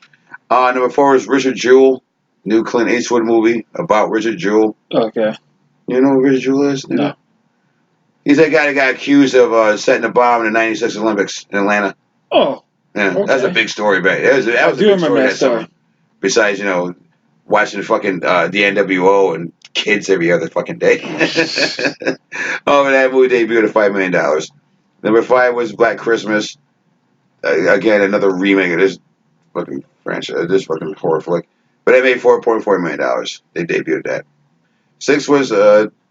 Number 4 is Richard Jewell, new Clint Eastwood movie about Richard Jewell.
Okay.
You know who Richard Jewell is?
No.
He's that guy that got accused of setting a bomb in the '96 Olympics in Atlanta.
Oh.
Yeah,
Okay.
that's a big story, back. That was
I
a
do
big
remember
story
that
that summer. Besides, watching fucking the NWO and kids every other fucking day. Oh, that movie debuted at $5 million. Number 5 was Black Christmas. Again, another remake of this fucking franchise, this fucking horror flick. But it made $4.4 million. They debuted that. 6 was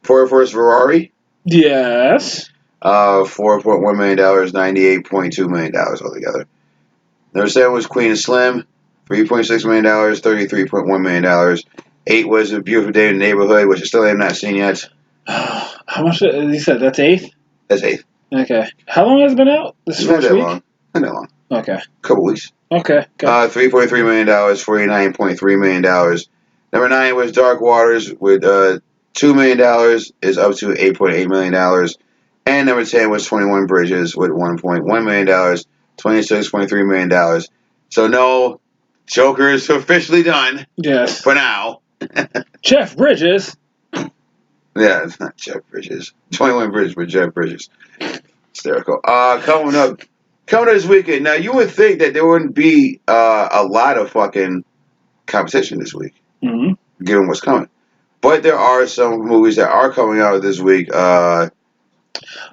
Ford vs. Ferrari.
Yes.
$4.1 million, $98.2 million altogether. Number 7 was Queen and Slim, $3.6 million, $33.1 million. 8 was A Beautiful Day in the Neighborhood, which I still have not seen yet.
How much? You said that's 8th?
That's 8th.
Okay. How long has it been out? This
Not
first
that
week?
long. Not that long.
Okay.
Couple weeks.
Okay.
$3.3 million, $49.3 million. Number 9 was Dark Waters with $2 million, is up to $8.8 million. And number 10 was 21 Bridges with $1.1 million, $26.3 million. So no, Joker is officially done.
Yes.
For now.
Jeff Bridges.
Yeah, it's not Jeff Bridges. 21 Bridges with Jeff Bridges. Hysterical. Coming this weekend. Now, you would think that there wouldn't be a lot of fucking competition this week, given what's coming. But there are some movies that are coming out this week.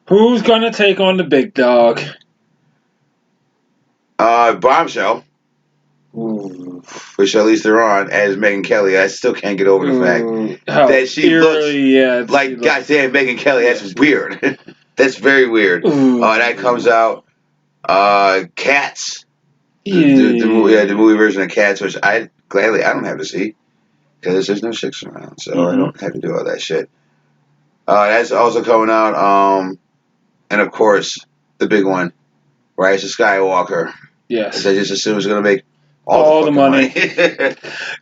Who's gonna take on the big dog?
Bombshell, which at least they're on, as Megyn Kelly. I still can't get over the fact that she looks like goddamn Megyn Kelly. Yeah. That's weird. That's very weird. That comes out. Cats. The movie version of Cats, which I don't have to see because there's no chicks around, so I don't have to do all that shit. That's also coming out. And of course, the big one, Rise of Skywalker.
Yes.
I just assume it's gonna make
all the money.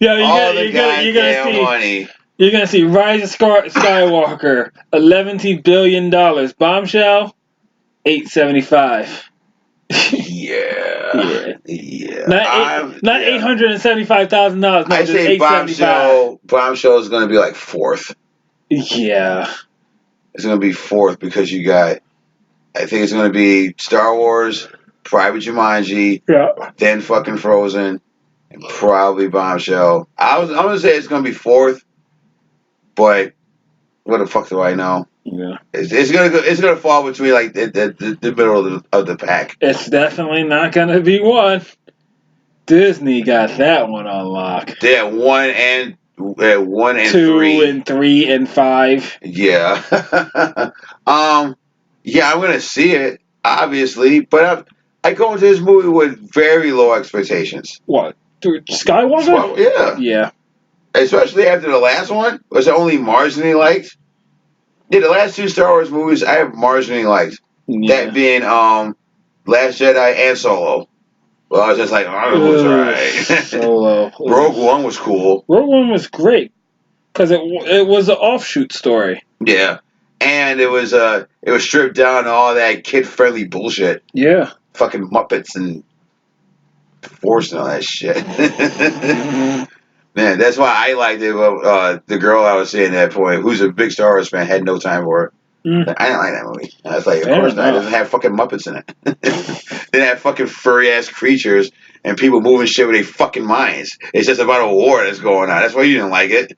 Yeah, you're gonna see money.
You're gonna see Rise of Skywalker, $11 billion. Bombshell, $875.
Yeah.
Not $875,000. No,
I say Bombshell is gonna be like 4th.
Yeah.
It's gonna be 4th because you got. I think it's gonna be Star Wars, Private Jumanji, then fucking Frozen, and probably Bombshell. I'm gonna say it's gonna be 4th, but what the fuck do I know?
Yeah.
It's gonna fall between like the middle of the pack.
It's definitely not gonna be 1. Disney got that one on lock.
Yeah, 1 and
2 and 3 and 5.
Yeah. Yeah, I'm gonna see it obviously, but I go into this movie with very low expectations.
What? Skywalker? Yeah.
Especially after the last one, was only marginally liked. Yeah, the last 2 Star Wars movies I have marginally liked. Yeah. That being Last Jedi and Solo. Well, I was just like, oh, it was alright.
Solo.
Rogue One was cool.
Rogue One was great because it was an offshoot story.
Yeah, and it was stripped down to all that kid-friendly bullshit.
Yeah.
Fucking Muppets and Force and all that shit. Man, that's why I liked it. The girl I was seeing at that point, who's a big Star Wars fan, had no time for it. I didn't like that movie. I was like, of course not. It doesn't have fucking Muppets in it. It didn't have fucking furry-ass creatures and people moving shit with their fucking minds. It's just about a war that's going on. That's why you didn't like it.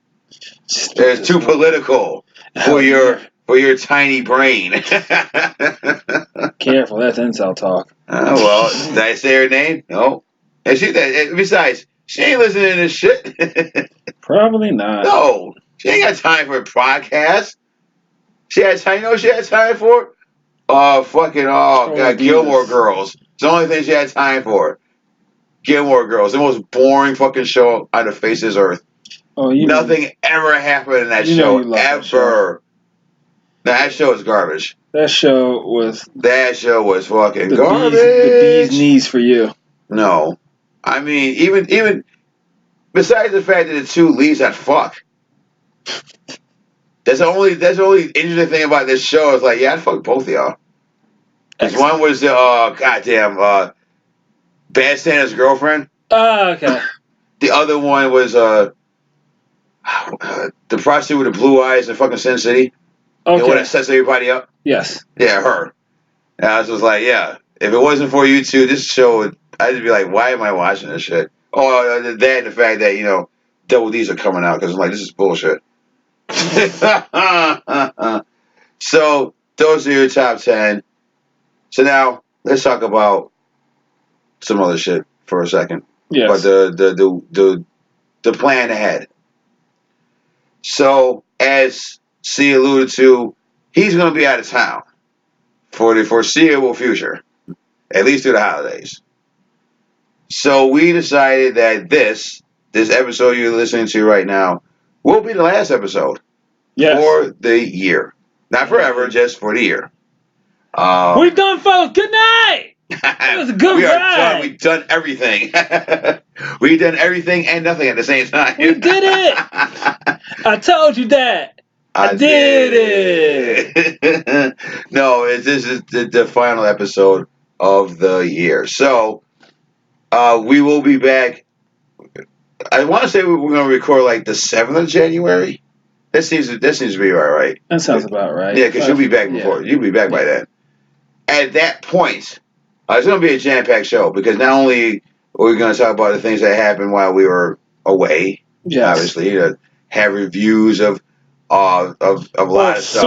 It's too political for your tiny brain.
Careful, that's incel talk.
Well, did I say her name? No. And besides, she ain't listening to this shit.
Probably not.
No. She ain't got time for a podcast. She had time. You know what she had time for? Gilmore Girls. It's the only thing she had time for. Gilmore Girls. The most boring fucking show on the face of this earth. Nothing ever happened in that show. Ever. That show is garbage.
That show was
fucking garbage.
The bee's knees for you.
No. I mean, even besides the fact that the 2 leads that fuck. That's the only interesting thing about this show. Is like, yeah, I'd fuck both of y'all. Because one was the Bad Santa's girlfriend.
Oh, okay.
The other one was the prostitute with the blue eyes in fucking Sin City.
Okay.
The one that sets everybody up.
Yes.
Yeah, her. And I was just like, yeah, if it wasn't for you two, this show would, I'd just be like, why am I watching this shit? Oh, that and the fact that, Double D's are coming out, because I'm like, this is bullshit. So, those are your top 10. So now, let's talk about some other shit for a second.
Yes.
But the plan ahead. So, as C alluded to, he's going to be out of town for the foreseeable future, at least through the holidays. So we decided that this episode you're listening to right now will be the last episode for the year. Not forever, just for the year.
We're done, folks. Good night. It was a good ride.
We've done everything. We've done everything and nothing at the same time.
We did it. I told you that. I did
it. No, this is the final episode of the year. So we will be back. I want to say we're going to record like the 7th of January. That seems to be right.
That sounds about right.
Yeah, because you'll be back before. You'll be back by then. At that point, it's going to be a jam-packed show because not only are we going to talk about the things that happened while we were away, obviously, have reviews of a lot of stuff.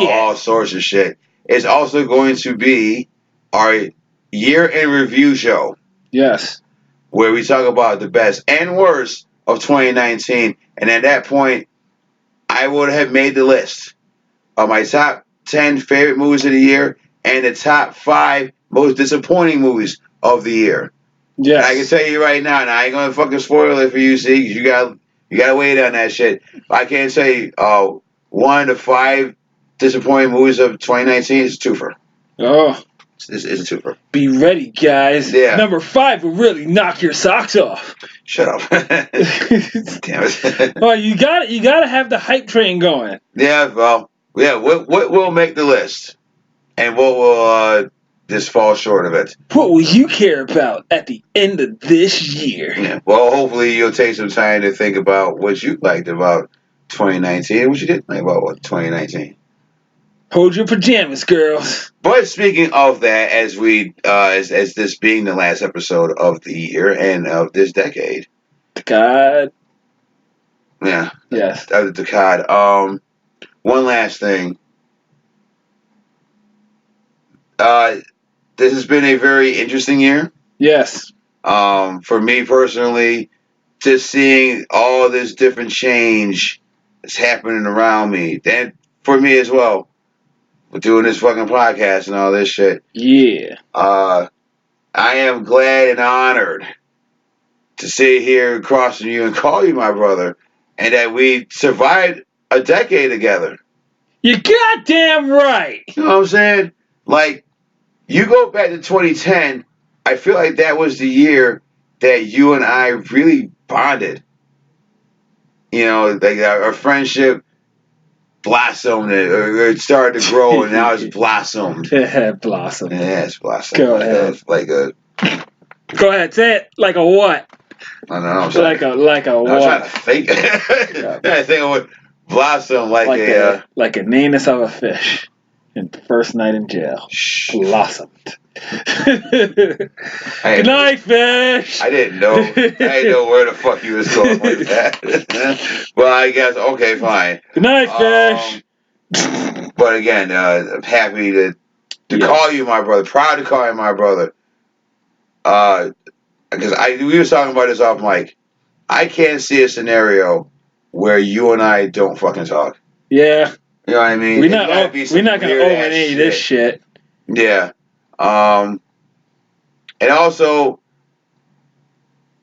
All sorts of shit. It's also going to be our year in review show.
Yes.
Where we talk about the best and worst of 2019. And at that point, I would have made the list of my top 10 favorite movies of the year and the top 5 most disappointing movies of the year. Yes. And I can tell you right now, and I ain't going to fucking spoil it for you, see, because you got to wait on that shit. I can't say one of the 5 disappointing movies of 2019 is a twofer.
Oh.
It's a twofer.
Be ready, guys.
Yeah.
Number 5 will really knock your socks off.
Shut up. Damn it.
Well, you gotta have the hype train going.
Yeah, well, yeah, what will make the list? And what will just fall short of it?
What will you care about at the end of this year?
Yeah. Well, hopefully you'll take some time to think about what you liked about 2019 and what you didn't like about 2019.
Hold your pajamas, girls.
But speaking of that, as we as this being the last episode of the year and of this decade,
Decade.
Yeah.
Yes.
The decade. One last thing. This has been a very interesting year.
Yes.
For me personally, just seeing all this different change that's happening around me, and for me as well. Doing this fucking podcast and all this shit.
Yeah.
I am glad and honored to sit here across from you and call you my brother, and that we survived a decade together.
You're goddamn right.
You know what I'm saying? Like, you go back to 2010, I feel like that was the year that you and I really bonded. You know, like our friendship blossomed, or it started to grow, and now it's blossomed.
Blossomed.
Yeah, it's blossomed.
Go ahead.
Go
ahead, say it like a what?
I don't know.
Like a what?
I'm trying to think. I think it would blossom like
a nameless of a fish. In the first night in jail. Blossomed. Good night, fish.
I didn't know where the fuck you was going with that. Well, I guess okay, fine.
Good night, fish.
But again, I'm happy to call you my brother. Proud to call you my brother. Because we were talking about this off mic. I can't see a scenario where you and I don't fucking talk.
Yeah.
You know what I mean?
We're not gonna overname this shit.
Yeah. And also,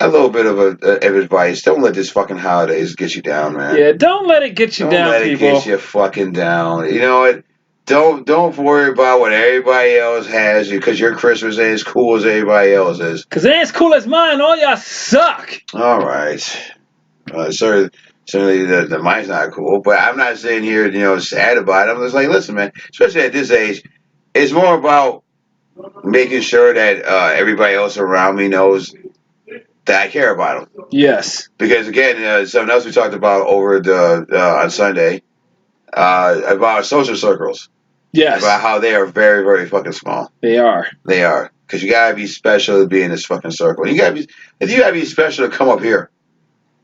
a little bit of advice: don't let this fucking holidays get you down, man.
Yeah, don't let it get you down, people.
Don't let it get you fucking down. You know what? Don't worry about what everybody else has, because your Christmas ain't as cool as everybody else's.
Because it ain't as cool as mine. All y'all suck.
All right. Sir Certainly, the mine's not cool, but I'm not sitting here, sad about it. I'm just like, listen, man. Especially at this age, it's more about making sure that everybody else around me knows that I care about them.
Yes.
Because again, something else we talked about over the on Sunday about social circles.
Yes.
About how they are very, very fucking small.
They are.
They are. Because you gotta be special to be in this fucking circle. If you gotta be special to come up here.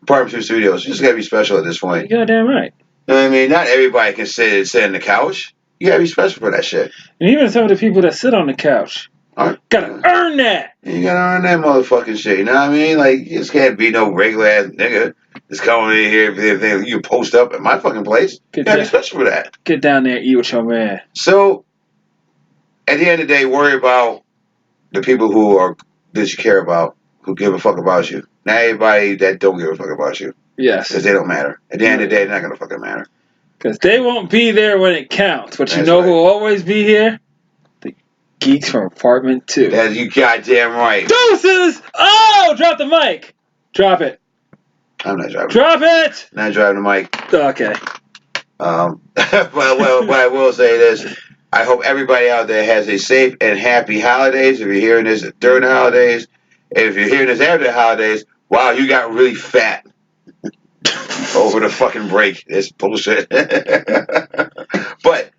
Apartment 2 Studios. You just gotta be special at this point.
You're goddamn right.
You know what I mean? Not everybody can sit on the couch. You gotta be special for that shit.
And even some of the people that sit on the couch gotta earn that.
You gotta earn that motherfucking shit. You know what I mean? Like, you just can't be no regular ass nigga that's coming in here if you post up at my fucking place. You gotta be special for that.
Get down there and eat with your man.
So, at the end of the day, worry about the people that you care about, who give a fuck about you. Not everybody that don't give a fuck about you.
Yes.
Because they don't matter. At the end of the day, they're not gonna fucking matter.
Because they won't be there when it counts. But you know who will always be here? The Geeks from Apartment 2.
That's you goddamn right.
Deuces! Oh! Drop the mic! Drop it.
I'm not driving.
Drop it!
Not driving the mic.
Okay.
But I will say this. I hope everybody out there has a safe and happy holidays. If you're hearing this during the holidays, and if you're hearing this after the holidays, wow, you got really fat over the fucking break. It's bullshit. But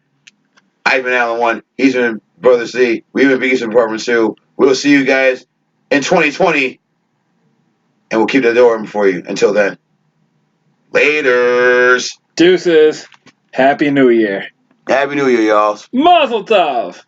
I've been Alan 1. He's been Brother C. We've been Geeks From Apartment 2. We'll see you guys in 2020, and we'll keep the door open for you. Until then, laters.
Deuces. Happy New Year.
Happy New Year, y'all.
Mazel tov.